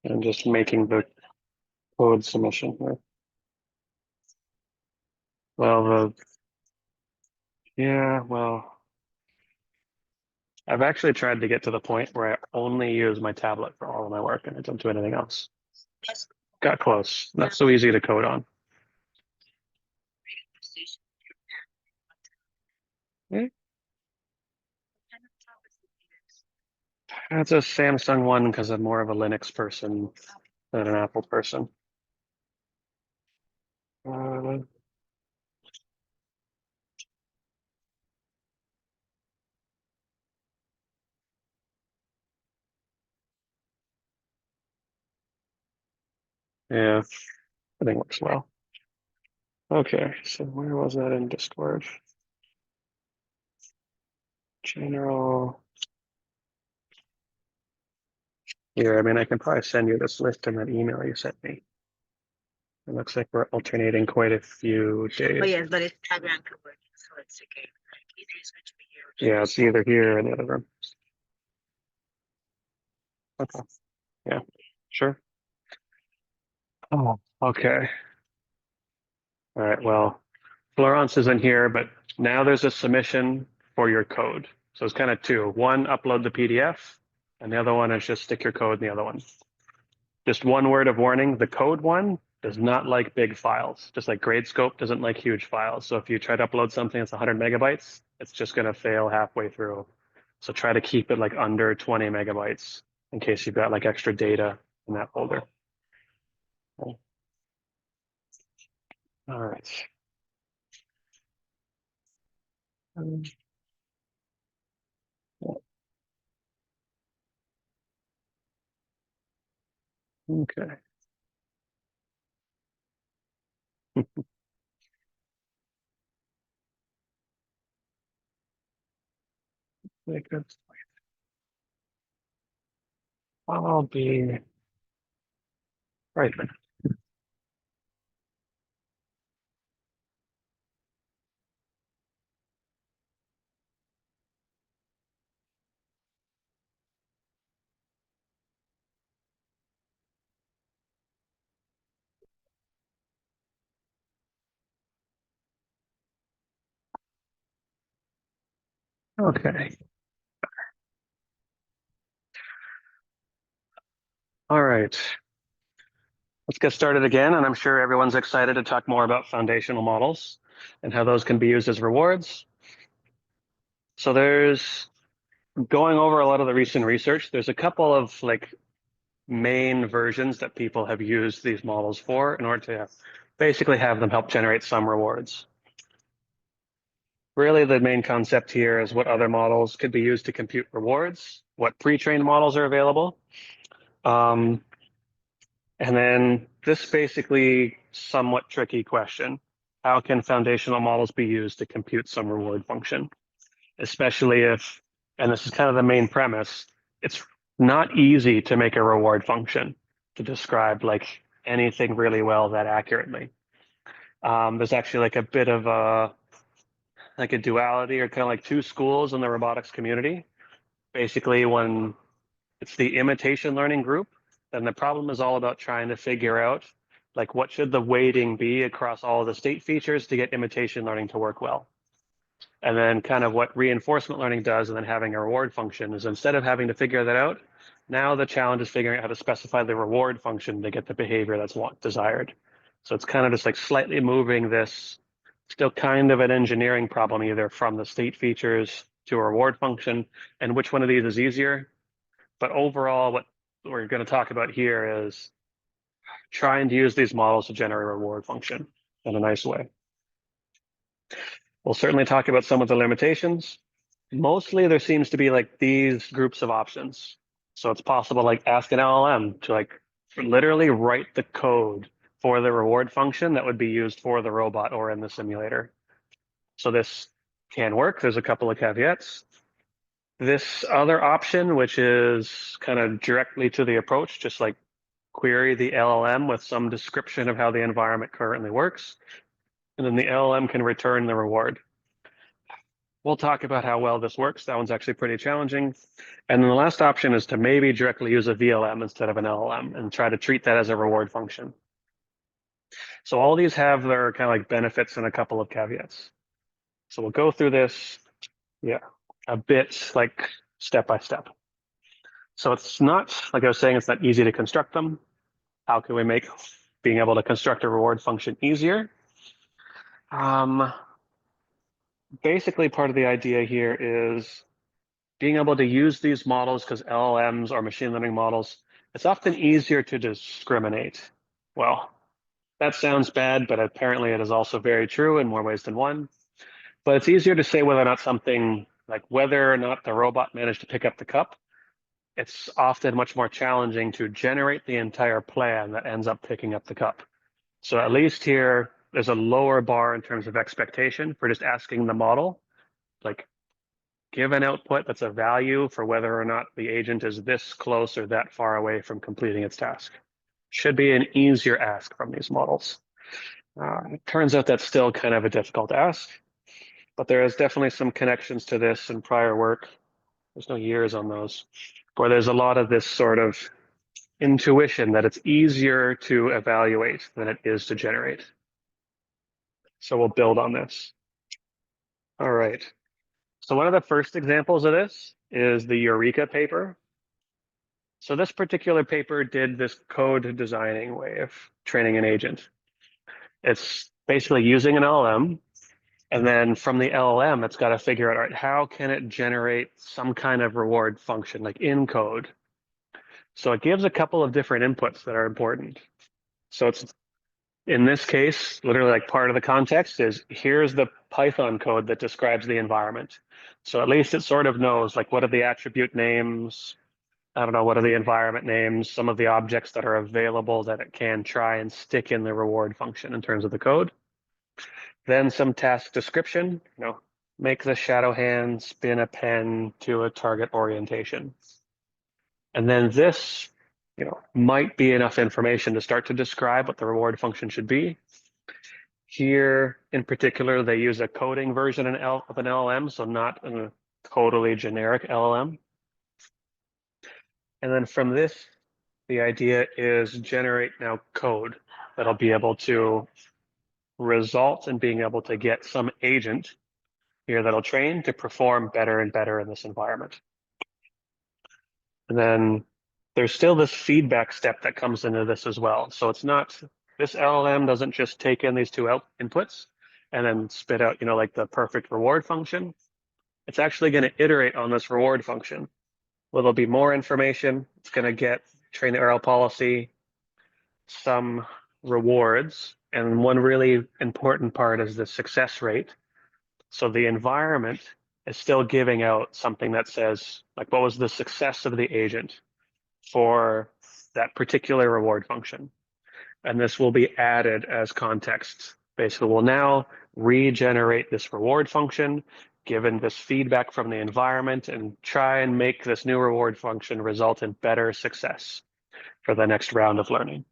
S1: And just making the code submission here. Well, yeah, well, I've actually tried to get to the point where I only use my tablet for all of my work and I don't do anything else. Got close. Not so easy to code on. Eh, That's a Samsung one because I'm more of a Linux person than an Apple person. Uh, yeah, I think works well. Okay, so where was that in Discord? General. Here, I mean, I can probably send you this list in that email you sent me. It looks like we're alternating quite a few days.
S2: Oh yes, but it's background covered, so it's okay. Like, either is going to be here.
S1: Yeah, it's either here or in the other room. Okay. Yeah, sure. Oh, okay. All right. Well, Florence is in here, but now there's a submission for your code. So it's kind of two. One, upload the PDF, and the other one is just stick your code in the other one. Just one word of warning, the code one does not like big files, just like Gradescope doesn't like huge files. So if you try to upload something that's 100 megabytes, it's just going to fail halfway through. So try to keep it like under 20 megabytes in case you've got like extra data in that folder. All right. Okay. Make it. I'll be right there. Okay. All right. Let's get started again. And I'm sure everyone's excited to talk more about foundational models and how those can be used as rewards. So there's going over a lot of the recent research. There's a couple of like main versions that people have used these models for in order to basically have them help generate some rewards. Really, the main concept here is what other models could be used to compute rewards, what pre-trained models are available. And then this basically somewhat tricky question. How can foundational models be used to compute some reward function? Especially if, and this is kind of the main premise, it's not easy to make a reward function to describe like anything really well that accurately. There's actually like a bit of a duality or kind of like two schools in the robotics community. Basically, when it's the imitation learning group, then the problem is all about trying to figure out like what should the weighting be across all of the state features to get imitation learning to work well. And then kind of what reinforcement learning does and then having a reward function is instead of having to figure that out, now the challenge is figuring out how to specify the reward function to get the behavior that's desired. So it's kind of just like slightly moving this, still kind of an engineering problem, either from the state features to a reward function, and which one of these is easier. But overall, what we're going to talk about here is trying to use these models to generate a reward function in a nice way. We'll certainly talk about some of the limitations. Mostly there seems to be like these groups of options. So it's possible like ask an LLM to like literally write the code for the reward function that would be used for the robot or in the simulator. So this can work. There's a couple of caveats. This other option, which is kind of directly to the approach, just like query the LLM with some description of how the environment currently works, and then the LLM can return the reward. We'll talk about how well this works. That one's actually pretty challenging. And then the last option is to maybe directly use a VLM instead of an LLM and try to treat that as a reward function. So all these have their kind of like benefits and a couple of caveats. So we'll go through this, yeah, a bit like step by step. So it's not, like I was saying, it's not easy to construct them. How can we make being able to construct a reward function easier? Um, Basically, part of the idea here is being able to use these models because LLMs or machine learning models, it's often easier to discriminate. Well, that sounds bad, but apparently it is also very true in more ways than one. But it's easier to say whether or not something, like whether or not the robot managed to pick up the cup. It's often much more challenging to generate the entire plan that ends up picking up the cup. So at least here, there's a lower bar in terms of expectation for just asking the model, like give an output that's a value for whether or not the agent is this close or that far away from completing its task. Should be an easier ask from these models. It turns out that's still kind of a difficult ask, but there is definitely some connections to this in prior work. There's no years on those, where there's a lot of this sort of intuition that it's easier to evaluate than it is to generate. So we'll build on this. All right. So one of the first examples of this is the Eureka paper. So this particular paper did this code designing way of training an agent. It's basically using an LLM, and then from the LLM, it's got to figure out, all right, how can it generate some kind of reward function, like in code? So it gives a couple of different inputs that are important. So it's in this case, literally like part of the context is here's the Python code that describes the environment. So at least it sort of knows like what are the attribute names, I don't know, what are the environment names, some of the objects that are available that it can try and stick in the reward function in terms of the code. Then some task description, make the shadow hand spin a pen to a target orientation. And then this, might be enough information to start to describe what the reward function should be. Here, in particular, they use a coding version of an LLM, so not a totally generic LLM. And then from this, the idea is generate now code that'll be able to result in being able to get some agent here that'll train to perform better and better in this environment. And then there's still this feedback step that comes into this as well. So it's not, this LLM doesn't just take in these two inputs and then spit out, like the perfect reward function. It's actually going to iterate on this reward function. Well, there'll be more information. It's going to get train the RL policy, some rewards. And one really important part is the success rate. So the environment is still giving out something that says, like, what was the success of the agent for that particular reward function? And this will be added as context. Basically, we'll now regenerate this reward function given this feedback from the environment and try and make this new reward function result in better success for the next round of learning.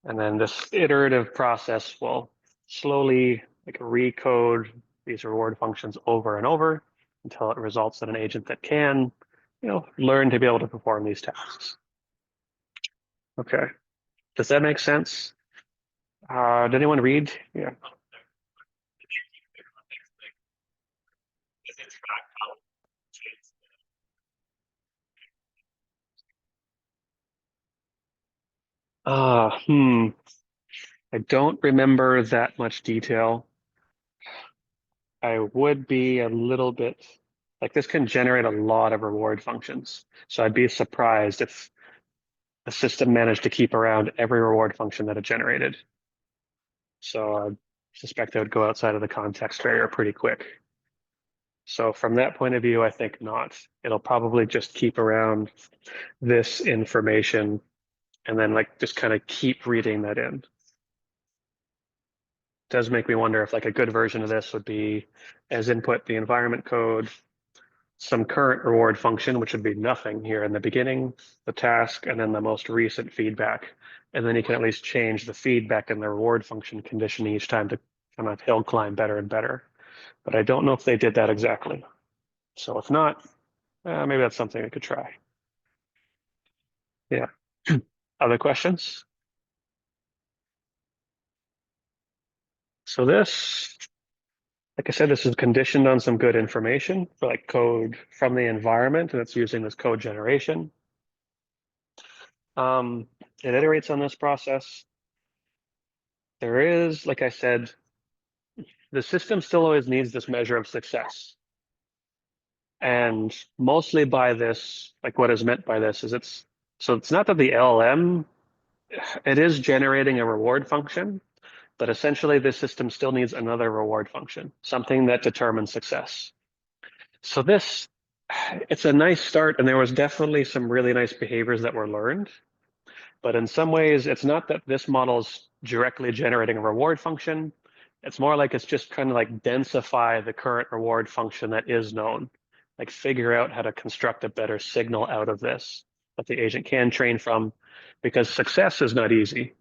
S1: And then this iterative process will slowly recode these reward functions over and over until it results in an agent that can, learn to be able to perform these tasks. Okay, does that make sense? Did anyone read? Yeah. Uh, hmm. I don't remember that much detail. I would be a little bit like this can generate a lot of reward functions. So I'd be surprised if the system managed to keep around every reward function that it generated. So I suspect it would go outside of the context barrier pretty quick. So from that point of view, I think not. It'll probably just keep around this information and then just kind of keep reading that in. Does make me wonder if a good version of this would be as input the environment code, some current reward function, which would be nothing here in the beginning, the task, and then the most recent feedback. And then you can at least change the feedback and the reward function conditioning each time to kind of hill climb better and better. But I don't know if they did that exactly. So if not, maybe that's something I could try. Yeah. Other questions? So this, like I said, this is conditioned on some good information for like code from the environment, and it's using this code generation. It iterates on this process. There is, like I said, the system still always needs this measure of success. And mostly by this, like what is meant by this is it's not that the LLM, it is generating a reward function, but essentially this system still needs another reward function, something that determines success. So this, it's a nice start, and there was definitely some really nice behaviors that were learned. But in some ways, it's not that this model is directly generating a reward function. It's more like it's just trying to like densify the current reward function that is known, like figure out how to construct a better signal out of this that the agent can train from, because success is not easy.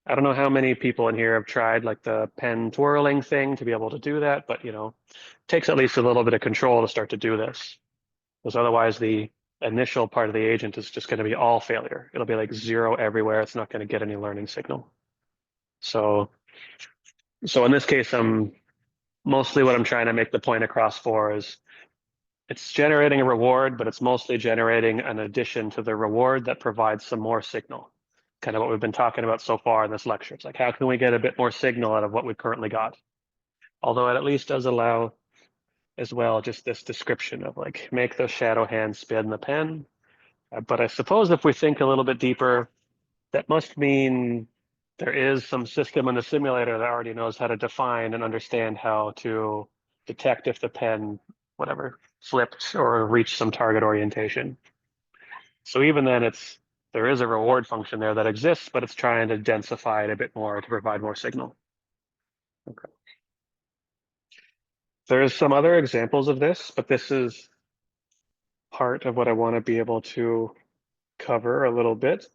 S1: I don't know how many people in here have tried like the pen twirling thing to be able to do that, but it takes at least a little bit of control to start to do this, because otherwise the initial part of the agent is just going to be all failure. It'll be like zero everywhere. It's not going to get any learning signal. So, so in this case, mostly what I'm trying to make the point across for is it's generating a reward, but it's mostly generating an addition to the reward that provides some more signal. Kind of what we've been talking about so far in this lecture. It's like, how can we get a bit more signal out of what we've currently got? Although it at least does allow as well just this description of like, make the shadow hand spin the pen. But I suppose if we think a little bit deeper, that must mean there is some system in the simulator that already knows how to define and understand how to detect if the pen, whatever, flipped or reached some target orientation. So even then, there is a reward function there that exists, but it's trying to densify it a bit more to provide more signal. Okay. There's some other examples of this, but this is part of what I want to be able to cover a little bit,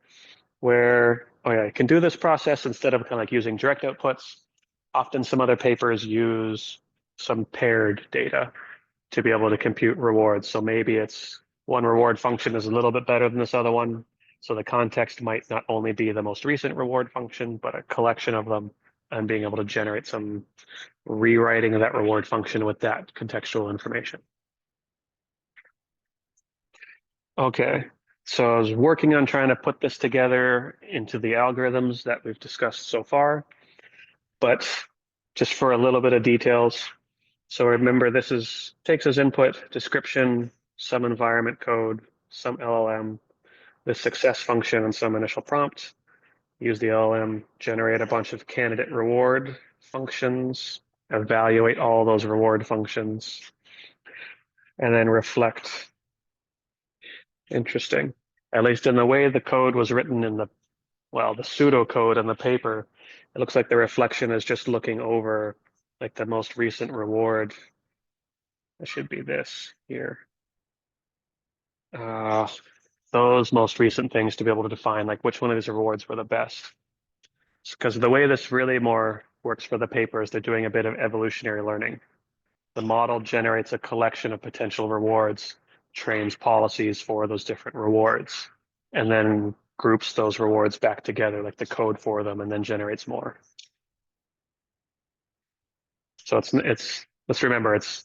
S1: where, oh yeah, I can do this process instead of kind of like using direct outputs. Often some other papers use some paired data to be able to compute rewards. So maybe it's one reward function is a little bit better than this other one. So the context might not only be the most recent reward function, but a collection of them, and being able to generate some rewriting of that reward function with that contextual information. Okay, so I was working on trying to put this together into the algorithms that we've discussed so far, but just for a little bit of details. So remember, this takes as input description, some environment code, some LLM, the success function, and some initial prompt. Use the LLM, generate a bunch of candidate reward functions, evaluate all those reward functions, and then reflect. Interesting. At least in the way the code was written in the pseudocode in the paper, it looks like the reflection is just looking over like the most recent reward. It should be this here. Those most recent things to be able to define like which one of these rewards were the best. Because the way this really more works for the paper is they're doing a bit of evolutionary learning. The model generates a collection of potential rewards, trains policies for those different rewards, and then groups those rewards back together, like the code for them, and then generates more. So let's remember it's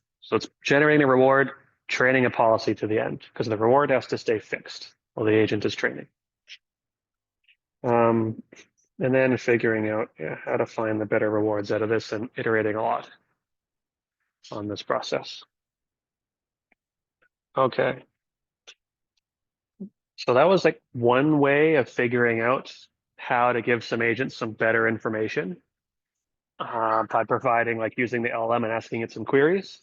S1: generating a reward, training a policy to the end, because the reward has to stay fixed while the agent is training. And then figuring out how to find the better rewards out of this and iterating a lot on this process. Okay. So that was like one way of figuring out how to give some agents some better information by providing like using the LLM and asking it some queries.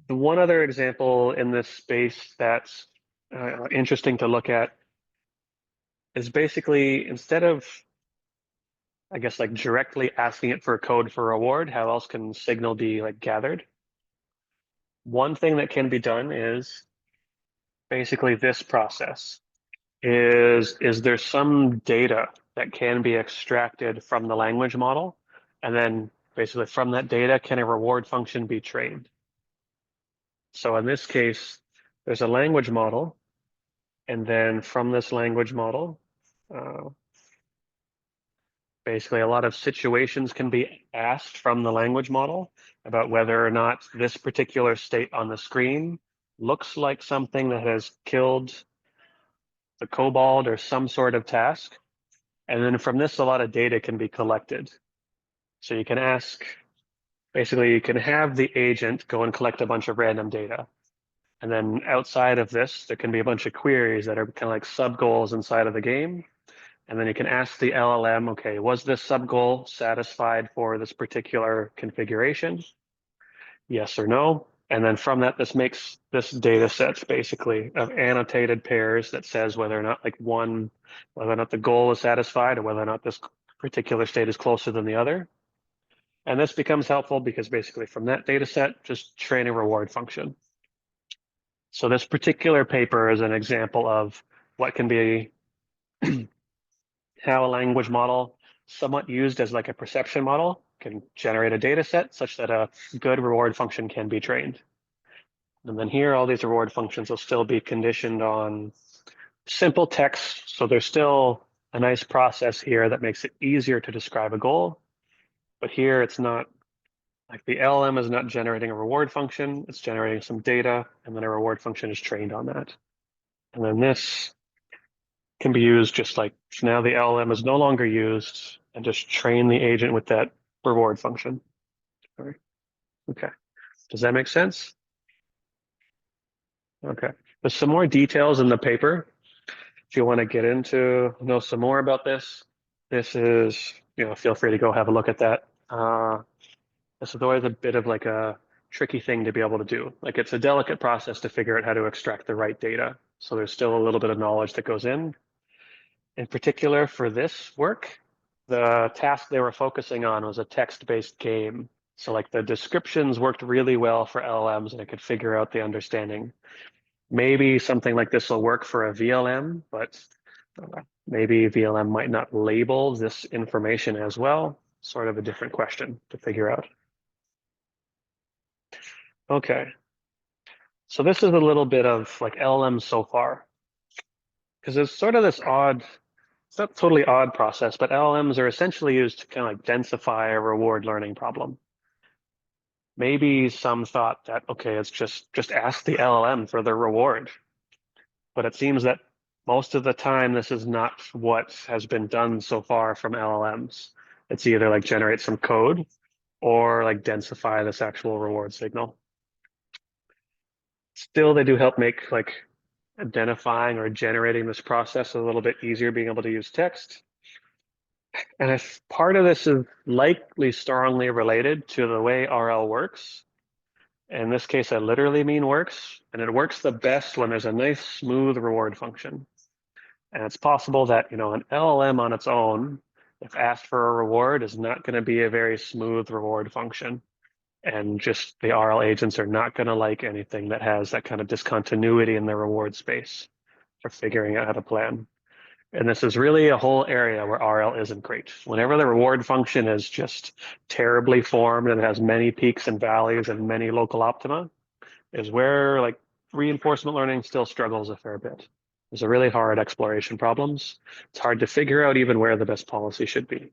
S1: The one other example in this space that's interesting to look at is basically instead of, I guess, like directly asking it for a code for a reward, how else can signal be like gathered? One thing that can be done is basically this process. Is there some data that can be extracted from the language model? And then basically from that data, can a reward function be trained? So in this case, there's a language model. And then from this language model, Basically, a lot of situations can be asked from the language model about whether or not this particular state on the screen looks like something that has killed the kobold or some sort of task. And then from this, a lot of data can be collected. So you can ask, basically, you can have the agent go and collect a bunch of random data. And then outside of this, there can be a bunch of queries that are kind of like sub goals inside of the game. And then you can ask the LLM, okay, was this sub goal satisfied for this particular configuration? Yes or no. And then from that, this makes this data set basically of annotated pairs that says whether or not whether or not the goal is satisfied or whether or not this particular state is closer than the other. And this becomes helpful because basically from that data set, just train a reward function. So this particular paper is an example of what can be how a language model, somewhat used as like a perception model, can generate a data set such that a good reward function can be trained. And then here, all these reward functions will still be conditioned on simple text. So there's still a nice process here that makes it easier to describe a goal. But here it's not like the LLM is not generating a reward function. It's generating some data, and then a reward function is trained on that. And then this can be used just like now the LLM is no longer used, and just train the agent with that reward function. All right. Okay. Does that make sense? Okay. There's some more details in the paper. If you want to get into know some more about this, this is, feel free to go have a look at that. This is always a bit of like a tricky thing to be able to do. Like it's a delicate process to figure out how to extract the right data. So there's still a little bit of knowledge that goes in. In particular for this work, the task they were focusing on was a text-based game. So like the descriptions worked really well for LLMs and it could figure out the understanding. Maybe something like this will work for a VLM, but maybe VLM might not label this information as well. Sort of a different question to figure out. Okay. So this is a little bit of like LLM so far, because it's sort of this odd, it's not totally odd process, but LLMs are essentially used to kind of like densify a reward learning problem. Maybe some thought that, okay, it's just ask the LLM for the reward. But it seems that most of the time, this is not what has been done so far from LLMs. It's either like generate some code or like densify this actual reward signal. Still, they do help make like identifying or generating this process a little bit easier, being able to use text. And if part of this is likely strongly related to the way RL works, in this case, I literally mean works, and it works the best when there's a nice smooth reward function. And it's possible that, an LLM on its own, if asked for a reward, is not going to be a very smooth reward function. And just the RL agents are not going to like anything that has that kind of discontinuity in the reward space for figuring out how to plan. And this is really a whole area where RL isn't great. Whenever the reward function is just terribly formed and has many peaks and valleys and many local optima, is where like reinforcement learning still struggles a fair bit. These are really hard exploration problems. It's hard to figure out even where the best policy should be.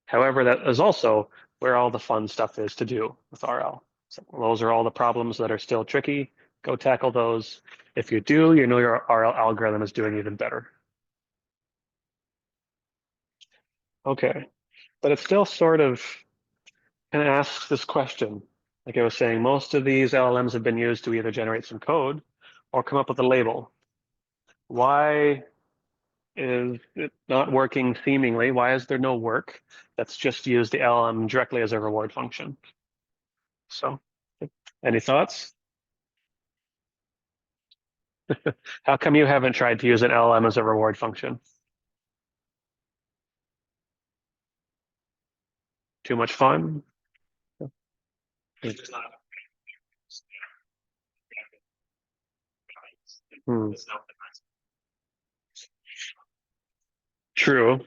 S1: However, that is also where all the fun stuff is to do with RL. So those are all the problems that are still tricky. Go tackle those. If you do, your RL algorithm is doing even better. Okay, but it still sort of kind of asks this question. Like I was saying, most of these LLMs have been used to either generate some code or come up with a label. Why is it not working seemingly? Why is there no work that's just used the LLM directly as a reward function? So, any thoughts? How come you haven't tried to use an LLM as a reward function? Too much fun? Hmm. True.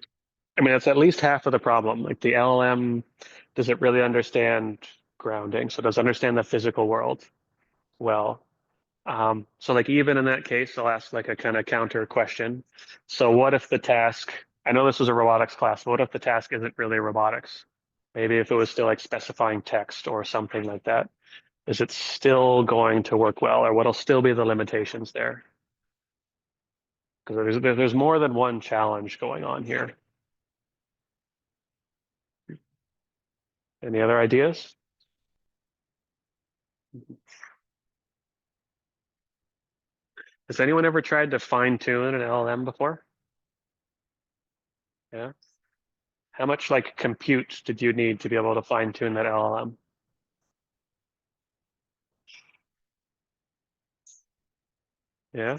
S1: I mean, that's at least half of the problem. Like the LLM, does it really understand grounding? So does it understand the physical world well? So like even in that case, I'll ask like a kind of counter question. So what if the task I know this was a robotics class, but what if the task isn't really robotics? Maybe if it was still like specifying text or something like that, is it still going to work well, or what'll still be the limitations there? Because there's more than one challenge going on here. Any other ideas? Has anyone ever tried to fine tune an LLM before? Yeah. How much like compute did you need to be able to fine tune that LLM? Yeah.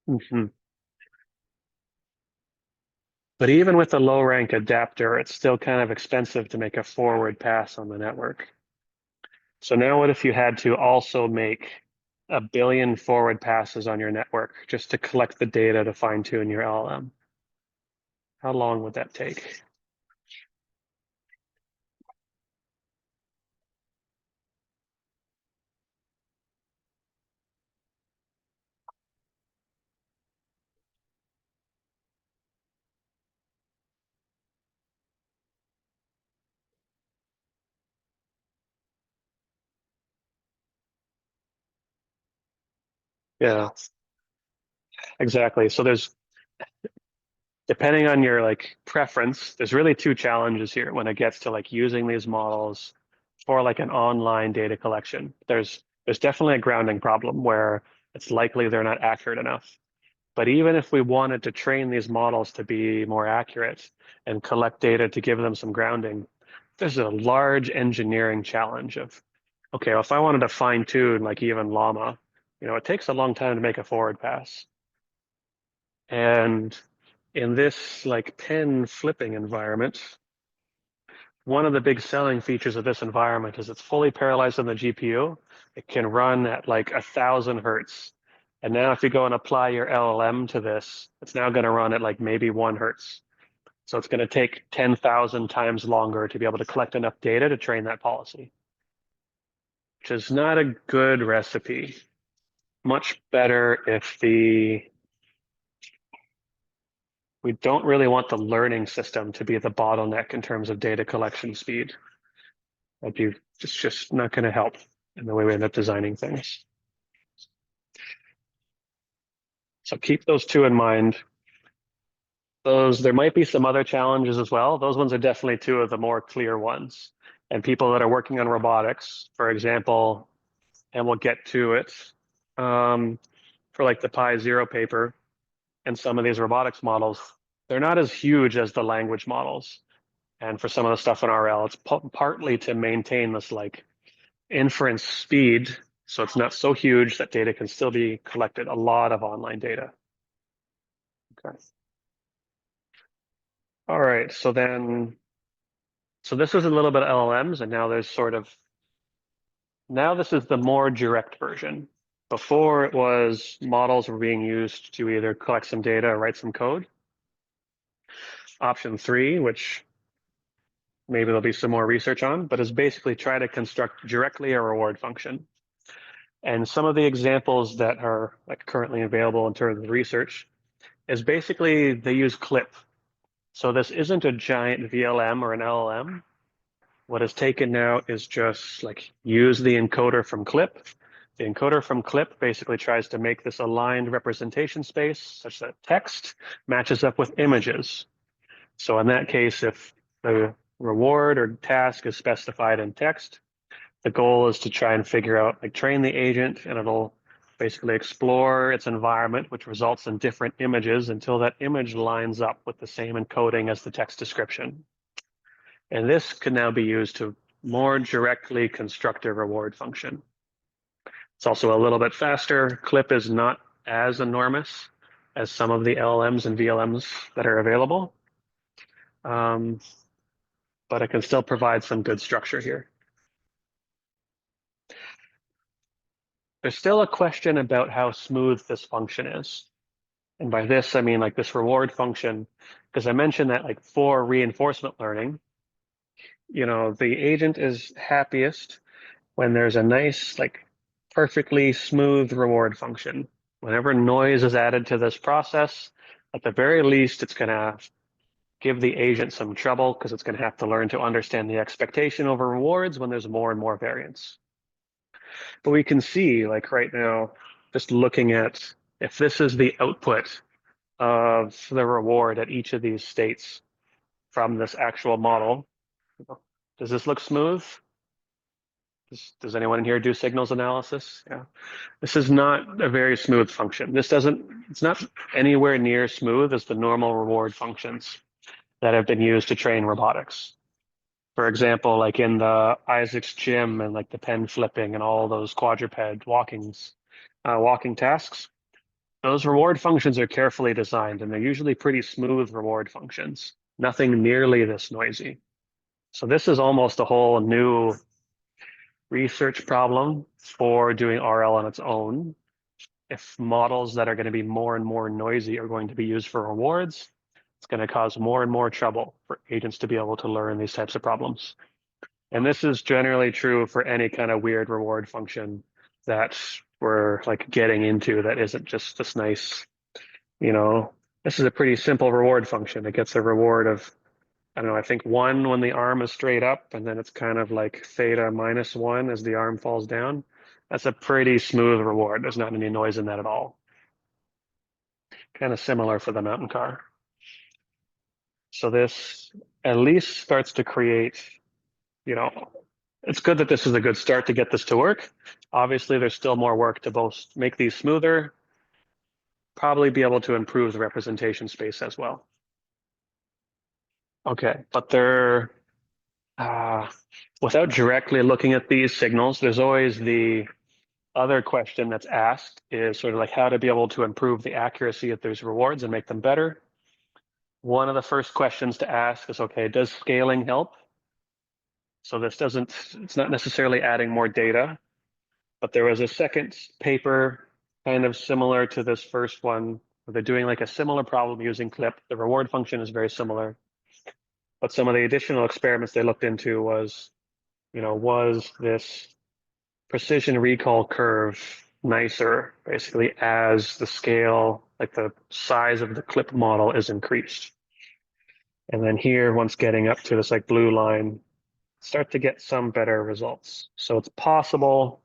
S1: Hmm. But even with a low rank adapter, it's still kind of expensive to make a forward pass on the network. So now what if you had to also make 1 billion forward passes on your network just to collect the data to fine tune your LLM? How long would that take? Yeah, exactly. So there's, depending on your like preference, there's really two challenges here when it gets to like using these models for like an online data collection. There's definitely a grounding problem where it's likely they're not accurate enough. But even if we wanted to train these models to be more accurate and collect data to give them some grounding, there's a large engineering challenge of, okay, well, if I wanted to fine tune like even llama, it takes a long time to make a forward pass. And in this like pen flipping environment, one of the big selling features of this environment is it's fully parallelized on the GPU. It can run at like 1,000 hertz. And now if you go and apply your LLM to this, it's now going to run at like maybe 1 hertz. So it's going to take 10,000 times longer to be able to collect enough data to train that policy, which is not a good recipe. Much better if we don't really want the learning system to be the bottleneck in terms of data collection speed. That'd be just not going to help in the way we end up designing things. So keep those two in mind. There might be some other challenges as well. Those ones are definitely two of the more clear ones. And people that are working on robotics, for example, and we'll get to it, for like the Pi Zero paper and some of these robotics models, they're not as huge as the language models. And for some of the stuff in RL, it's partly to maintain this like inference speed, so it's not so huge that data can still be collected, a lot of online data. Okay. All right, so this is a little bit of LLMs, and now this is the more direct version. Before it was models were being used to either collect some data or write some code. Option 3, which maybe there'll be some more research on, but is basically try to construct directly a reward function. And some of the examples that are like currently available in terms of research is basically they use clip. So this isn't a giant VLM or an LLM. What is taken now is just like use the encoder from clip. The encoder from clip basically tries to make this aligned representation space such that text matches up with images. So in that case, if the reward or task is specified in text, the goal is to try and figure out, like train the agent, and it'll basically explore its environment, which results in different images until that image lines up with the same encoding as the text description. And this can now be used to more directly construct a reward function. It's also a little bit faster. Clip is not as enormous as some of the LLMs and VLMs that are available, but it can still provide some good structure here. There's still a question about how smooth this function is. And by this, I mean like this reward function, because I mentioned that like for reinforcement learning, the agent is happiest when there's a nice, like perfectly smooth reward function. Whenever noise is added to this process, at the very least, it's going to give the agent some trouble because it's going to have to learn to understand the expectation over rewards when there's more and more variance. But we can see, like right now, just looking at if this is the output of the reward at each of these states from this actual model, does this look smooth? Does anyone in here do signals analysis? Yeah. This is not a very smooth function. It's not anywhere near smooth as the normal reward functions that have been used to train robotics. For example, like in the Isaac's gym and like the pen flipping and all those quadruped walking tasks, those reward functions are carefully designed and they're usually pretty smooth reward functions, nothing nearly this noisy. So this is almost a whole new research problem for doing RL on its own. If models that are going to be more and more noisy are going to be used for rewards, it's going to cause more and more trouble for agents to be able to learn these types of problems. And this is generally true for any kind of weird reward function that we're like getting into that isn't just this nice, this is a pretty simple reward function. It gets a reward of, I don't know, I think 1 when the arm is straight up, and then it's kind of like theta minus 1 as the arm falls down. That's a pretty smooth reward. There's not any noise in that at all. Kind of similar for the mountain car. So this at least starts to create, it's good that this is a good start to get this to work. Obviously, there's still more work to both make these smoother, probably be able to improve the representation space as well. Okay, but without directly looking at these signals, there's always the other question that's asked is sort of like how to be able to improve the accuracy of those rewards and make them better. One of the first questions to ask is, okay, does scaling help? So it's not necessarily adding more data, but there was a second paper kind of similar to this first one, where they're doing like a similar problem using CLIP. The reward function is very similar, but some of the additional experiments they looked into was this precision recall curve nicer, basically, as the scale, like the size of the CLIP model is increased. And then here, once getting up to this like blue line, start to get some better results. So it's possible,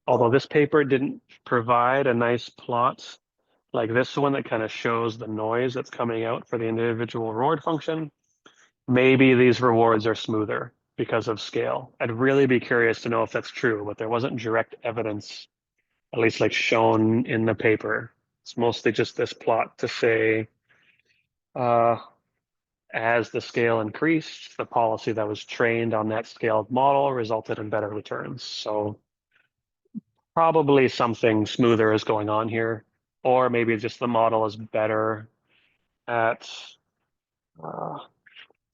S1: although this paper didn't provide a nice plot like this one that kind of shows the noise that's coming out for the individual reward function, maybe these rewards are smoother because of scale. I'd really be curious to know if that's true, but there wasn't direct evidence, at least like shown in the paper. It's mostly just this plot to say, as the scale increased, the policy that was trained on that scaled model resulted in better returns. So probably something smoother is going on here, or maybe just the model is better at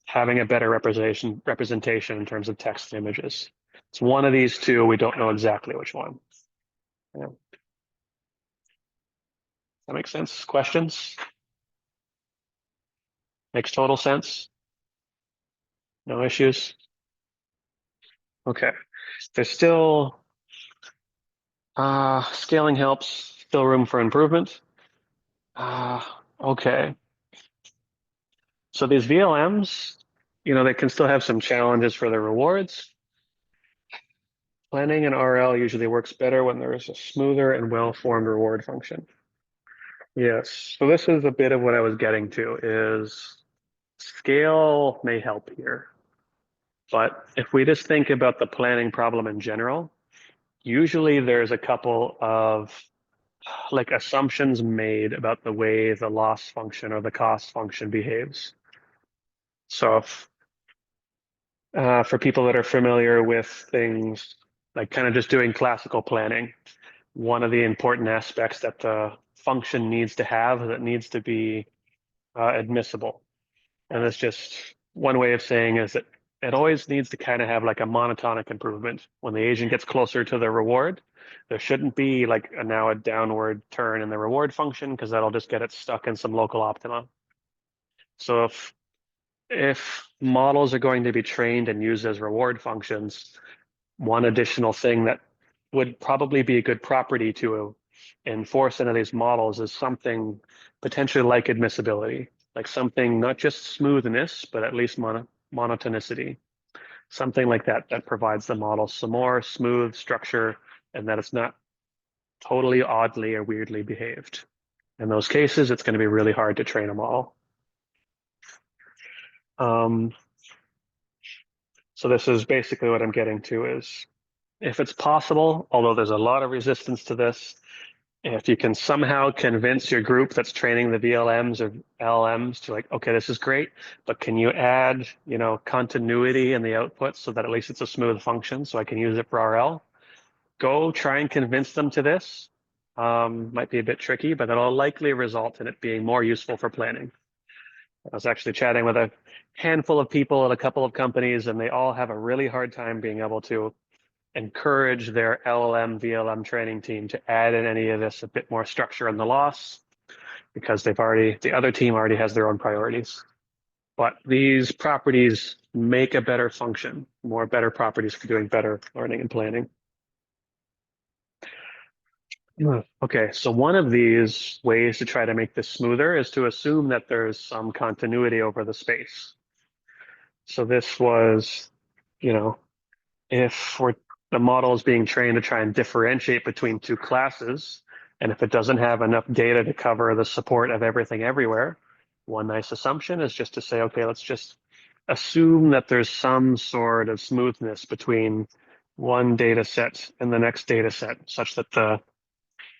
S1: having a better representation in terms of text and images. It's one of these two. We don't know exactly which one. Yeah. That makes sense? Questions? Makes total sense? No issues? Okay. There's still scaling helps, still room for improvement. Okay. So these VLMs, they can still have some challenges for the rewards. Planning in RL usually works better when there is a smoother and well-formed reward function. Yes, so this is a bit of what I was getting to, is scale may help here. But if we just think about the planning problem in general, usually there's a couple of like assumptions made about the way the loss function or the cost function behaves. So if, for people that are familiar with things like kind of just doing classical planning, one of the important aspects that the function needs to have is it needs to be admissible. And that's just one way of saying is that it always needs to kind of have like a monotonic improvement. When the agent gets closer to the reward, there shouldn't be like now a downward turn in the reward function because that'll just get it stuck in some local optima. So if models are going to be trained and used as reward functions, one additional thing that would probably be a good property to enforce into these models is something potentially like admissibility, like something not just smoothness, but at least monotonicity, something like that that provides the model some more smooth structure and that it's not totally oddly or weirdly behaved. In those cases, it's going to be really hard to train a model. So this is basically what I'm getting to is if it's possible, although there's a lot of resistance to this, if you can somehow convince your group that's training the VLMs or LMs to like, okay, this is great, but can you add, continuity in the output so that at least it's a smooth function so I can use it for RL? Go try and convince them to this. Might be a bit tricky, but it'll likely result in it being more useful for planning. I was actually chatting with a handful of people at a couple of companies, and they all have a really hard time being able to encourage their LLM, VLM training team to add in any of this a bit more structure in the loss because the other team already has their own priorities. But these properties make a better function, more better properties for doing better learning and planning. Okay, so one of these ways to try to make this smoother is to assume that there's some continuity over the space. So this was, if the model is being trained to try and differentiate between two classes, and if it doesn't have enough data to cover the support of everything everywhere, one nice assumption is just to say, okay, let's just assume that there's some sort of smoothness between one data set and the next data set, such that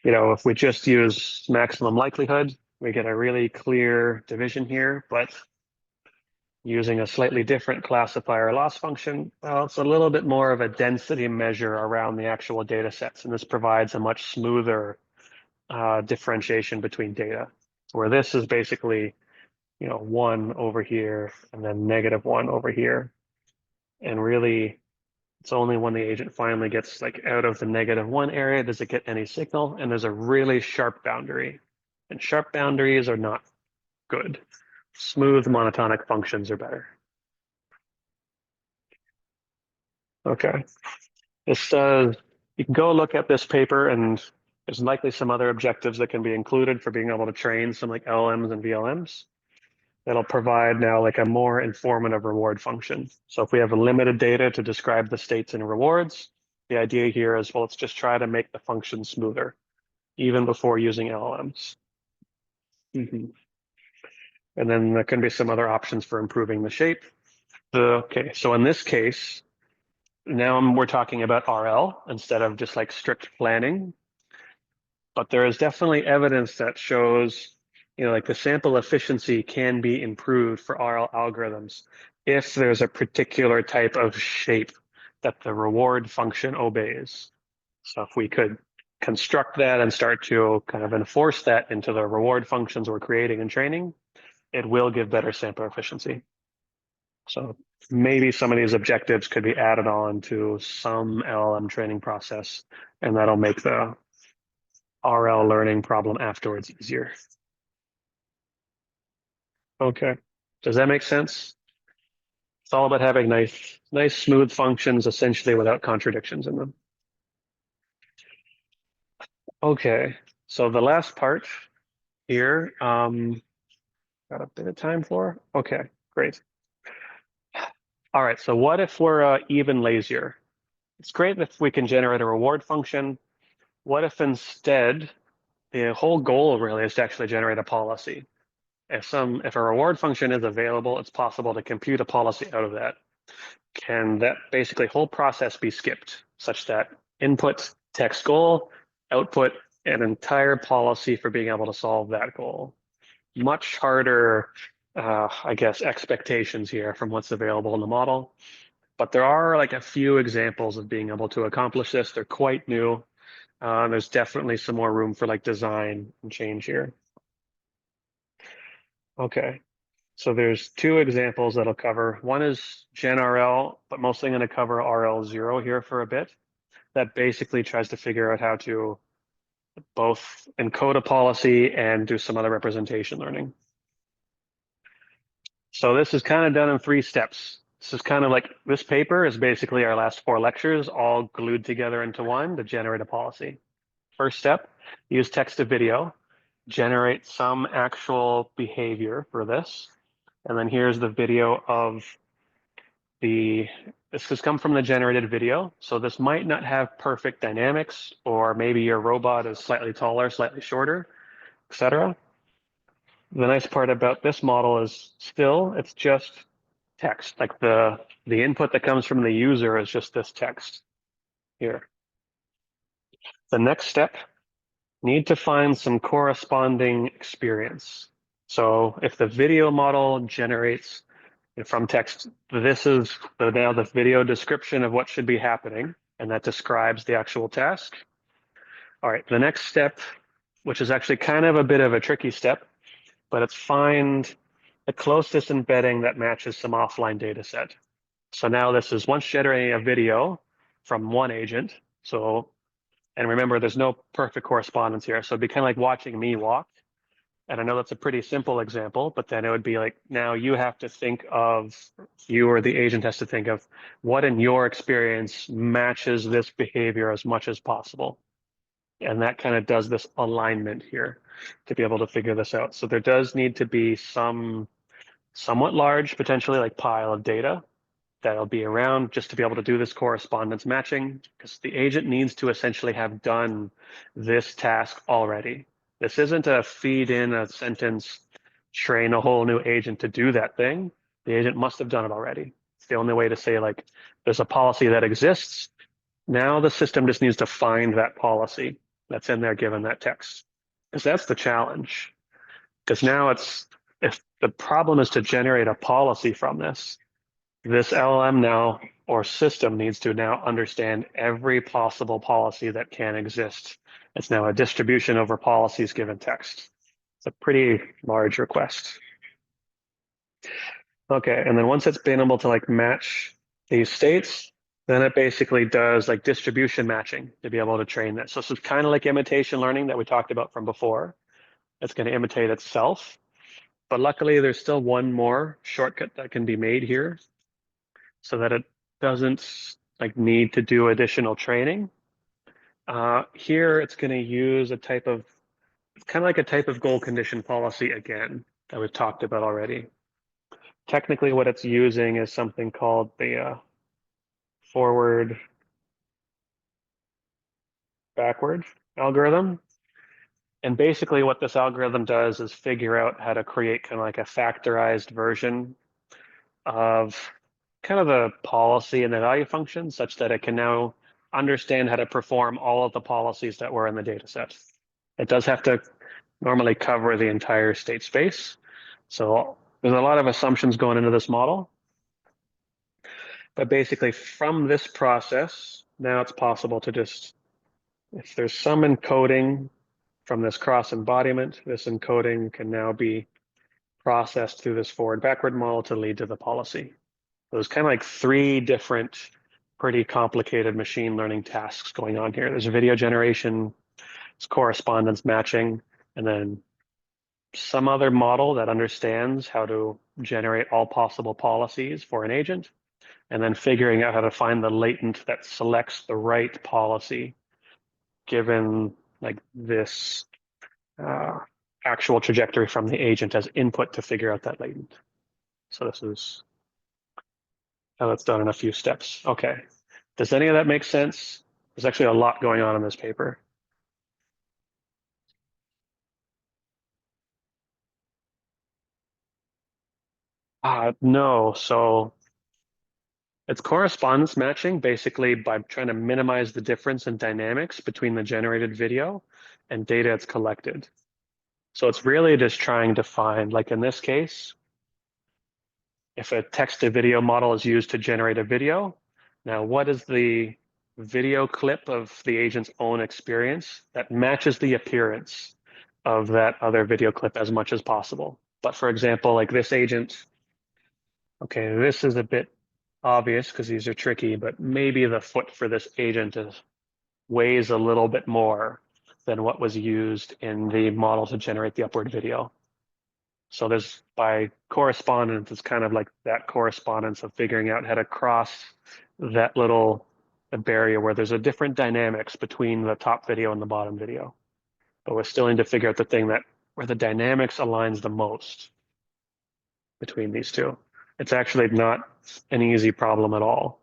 S1: if we just use maximum likelihood, we get a really clear division here, but using a slightly different classifier loss function, well, it's a little bit more of a density measure around the actual data sets, and this provides a much smoother differentiation between data, where this is basically, 1 over here and then -1 over here. And really, it's only when the agent finally gets like out of the -1 area does it get any signal, and there's a really sharp boundary. And sharp boundaries are not good. Smooth monotonic functions are better. Okay. You can go look at this paper, and there's likely some other objectives that can be included for being able to train some like LMs and VLMs. That'll provide now like a more informative reward function. So if we have limited data to describe the states and rewards, the idea here is, well, let's just try to make the function smoother, even before using LLMs. And then there can be some other options for improving the shape. Okay, so in this case, now we're talking about RL instead of just like strict planning. But there is definitely evidence that shows, like the sample efficiency can be improved for RL algorithms if there's a particular type of shape that the reward function obeys. So if we could construct that and start to kind of enforce that into the reward functions we're creating and training, it will give better sample efficiency. So maybe some of these objectives could be added on to some LLM training process, and that'll make the RL learning problem afterwards easier. Okay, does that make sense? It's all about having nice, smooth functions, essentially without contradictions in them. Okay, so the last part here, got a bit of time for? Okay, great. All right, so what if we're even lazier? It's great if we can generate a reward function. What if instead the whole goal really is to actually generate a policy? If a reward function is available, it's possible to compute a policy out of that. Can that basically whole process be skipped such that input text goal, output an entire policy for being able to solve that goal? Much harder, I guess, expectations here from what's available in the model. But there are like a few examples of being able to accomplish this. They're quite new. There's definitely some more room for like design and change here. Okay, so there's two examples that'll cover. One is GenRL, but mostly going to cover RL0 here for a bit. That basically tries to figure out how to both encode a policy and do some other representation learning. So this is kind of done in 3 steps. This is kind of like this paper is basically our last 4 lectures all glued together into one to generate a policy. First step, use text to video, generate some actual behavior for this. And then here's the video of this has come from the generated video. So this might not have perfect dynamics, or maybe your robot is slightly taller, slightly shorter, etc. The nice part about this model is still it's just text. Like the input that comes from the user is just this text here. The next step, need to find some corresponding experience. So if the video model generates from text, this is now the video description of what should be happening, and that describes the actual task. All right, the next step, which is actually kind of a bit of a tricky step, but it's find the closest embedding that matches some offline data set. So now this is once generating a video from one agent. So, and remember, there's no perfect correspondence here. So it'd be kind of like watching me walk. And I know that's a pretty simple example, but then it would be like, now you have to think of, you or the agent has to think of what in your experience matches this behavior as much as possible. And that kind of does this alignment here to be able to figure this out. So there does need to be some somewhat large, potentially like pile of data that'll be around just to be able to do this correspondence matching, because the agent needs to essentially have done this task already. This isn't a feed in a sentence, train a whole new agent to do that thing. The agent must have done it already. It's the only way to say like, there's a policy that exists. Now the system just needs to find that policy that's in there given that text. Because that's the challenge. Because now if the problem is to generate a policy from this LLM now or system needs to now understand every possible policy that can exist. It's now a distribution over policies given text. It's a pretty large request. Okay, and then once it's been able to like match these states, then it basically does like distribution matching to be able to train this. So this is kind of like imitation learning that we talked about from before. It's going to imitate itself. But luckily, there's still one more shortcut that can be made here so that it doesn't like need to do additional training. Here, it's going to use a type of, it's kind of like a type of goal condition policy again that we've talked about already. Technically, what it's using is something called the forward backward algorithm. And basically what this algorithm does is figure out how to create kind of like a factorized version of kind of the policy and the value function such that it can now understand how to perform all of the policies that were in the data set. It does have to normally cover the entire state space. So there's a lot of assumptions going into this model. But basically from this process, now it's possible to just, if there's some encoding from this cross embodiment, this encoding can now be processed through this forward backward model to lead to the policy. There's kind of like 3 different pretty complicated machine learning tasks going on here. There's video generation, there's correspondence matching, and then some other model that understands how to generate all possible policies for an agent, and then figuring out how to find the latent that selects the right policy given like this actual trajectory from the agent as input to figure out that latent. So this is how that's done in a few steps. Okay. Does any of that make sense? There's actually a lot going on in this paper. No, so it's correspondence matching basically by trying to minimize the difference in dynamics between the generated video and data it's collected. So it's really just trying to find, like in this case, if a text to video model is used to generate a video, now what is the video clip of the agent's own experience that matches the appearance of that other video clip as much as possible? But for example, like this agent, okay, this is a bit obvious because these are tricky, but maybe the foot for this agent weighs a little bit more than what was used in the model to generate the upward video. So there's by correspondence, it's kind of like that correspondence of figuring out how to cross that little barrier where there's a different dynamics between the top video and the bottom video. But we're still need to figure out the thing that where the dynamics aligns the most between these two. It's actually not an easy problem at all,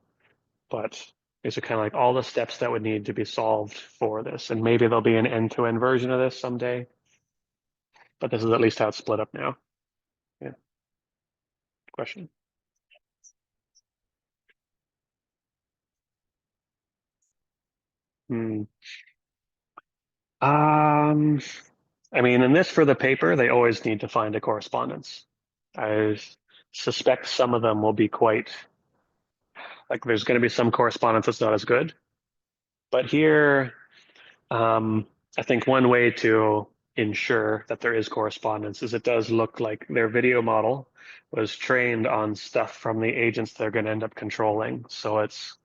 S1: but these are kind of like all the steps that would need to be solved for this. And maybe there'll be an end-to-end version of this someday, but this is at least how it's split up now. Yeah, question. Hmm. Um, I mean, in this for the paper, they always need to find a correspondence. I suspect some of them will be quite, like there's going to be some correspondence that's not as good. But here, I think one way to ensure that there is correspondence is it does look like their video model was trained on stuff from the agents they're going to end up controlling. So it's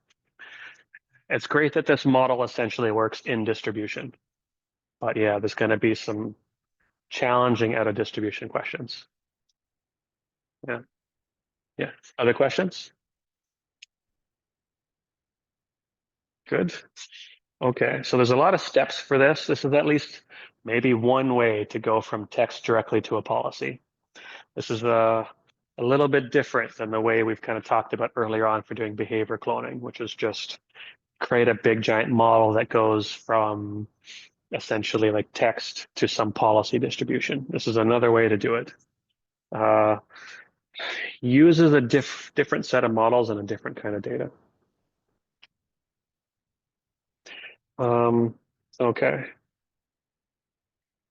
S1: great that this model essentially works in distribution. But yeah, there's going to be some challenging out of distribution questions. Yeah. Yeah. Other questions? Good. Okay. So there's a lot of steps for this. This is at least maybe one way to go from text directly to a policy. This is a little bit different than the way we've kind of talked about earlier on for doing behavior cloning, which is just create a big giant model that goes from essentially like text to some policy distribution. This is another way to do it. Uh, uses a different set of models and a different kind of data. Um, okay.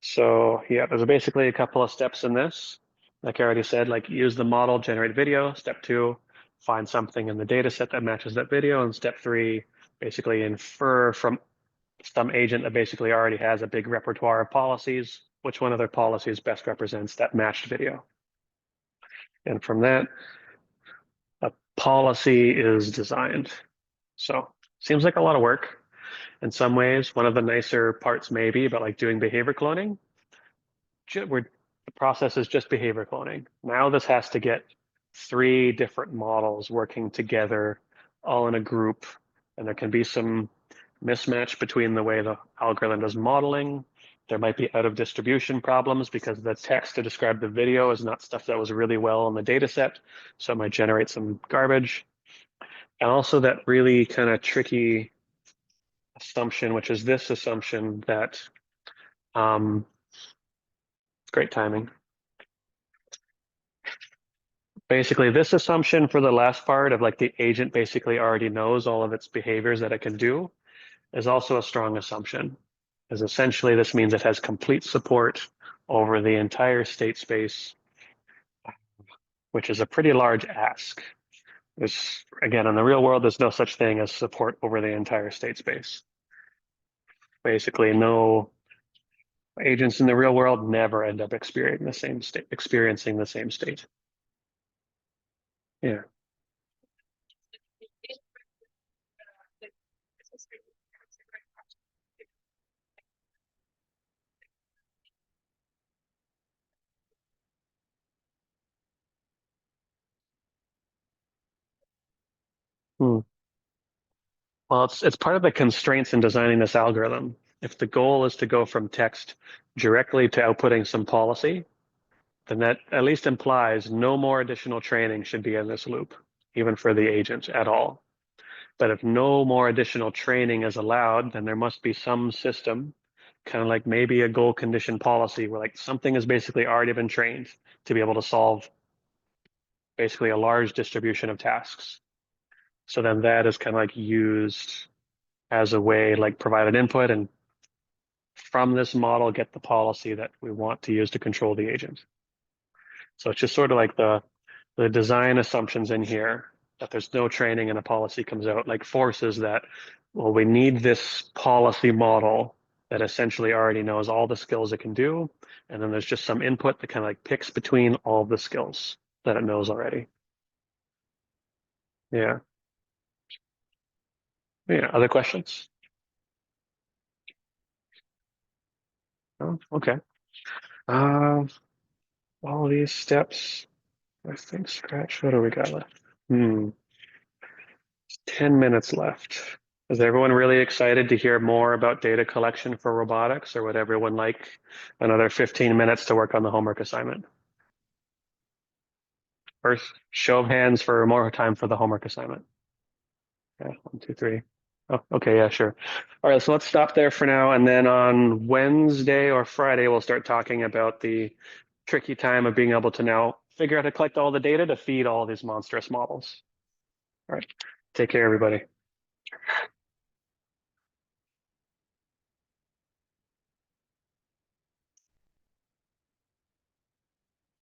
S1: So yeah, there's basically a couple of steps in this. Like I already said, like use the model, generate video. Step two, find something in the data set that matches that video. And step three, basically infer from some agent that basically already has a big repertoire of policies, which one of their policies best represents that matched video. And from that, a policy is designed. So seems like a lot of work in some ways. One of the nicer parts maybe about like doing behavior cloning, where the process is just behavior cloning. Now this has to get three different models working together all in a group, and there can be some mismatch between the way the algorithm does modeling. There might be out of distribution problems because the text to describe the video is not stuff that was really well in the data set, so it might generate some garbage. And also that really kind of tricky assumption, which is this assumption that um, great timing. Basically, this assumption for the last part of like the agent basically already knows all of its behaviors that it can do is also a strong assumption. Because essentially this means it has complete support over the entire state space, which is a pretty large ask. There's, again, in the real world, there's no such thing as support over the entire state space. Basically, no agents in the real world never end up experiencing the same state. Yeah. Hmm. Well, it's part of the constraints in designing this algorithm. If the goal is to go from text directly to outputting some policy, then that at least implies no more additional training should be in this loop, even for the agent at all. But if no more additional training is allowed, then there must be some system, kind of like maybe a goal condition policy where like something has basically already been trained to be able to solve basically a large distribution of tasks. So then that is kind of like used as a way, like provide an input and from this model, get the policy that we want to use to control the agent. So it's just sort of like the design assumptions in here that there's no training and a policy comes out like forces that, well, we need this policy model that essentially already knows all the skills it can do. And then there's just some input that kind of like picks between all the skills that it knows already. Yeah. Yeah. Other questions? Oh, okay. Um, all these steps. I think scratch. What do we got left? 10 minutes left. Is everyone really excited to hear more about data collection for robotics, or would everyone like another 15 minutes to work on the homework assignment? First, show of hands for more time for the homework assignment. Yeah, 1, 2, 3. Oh, okay, yeah, sure. All right, so let's stop there for now. And then on Wednesday or Friday, we'll start talking about the tricky time of being able to now figure out how to collect all the data to feed all these monstrous models. All right, take care, everybody.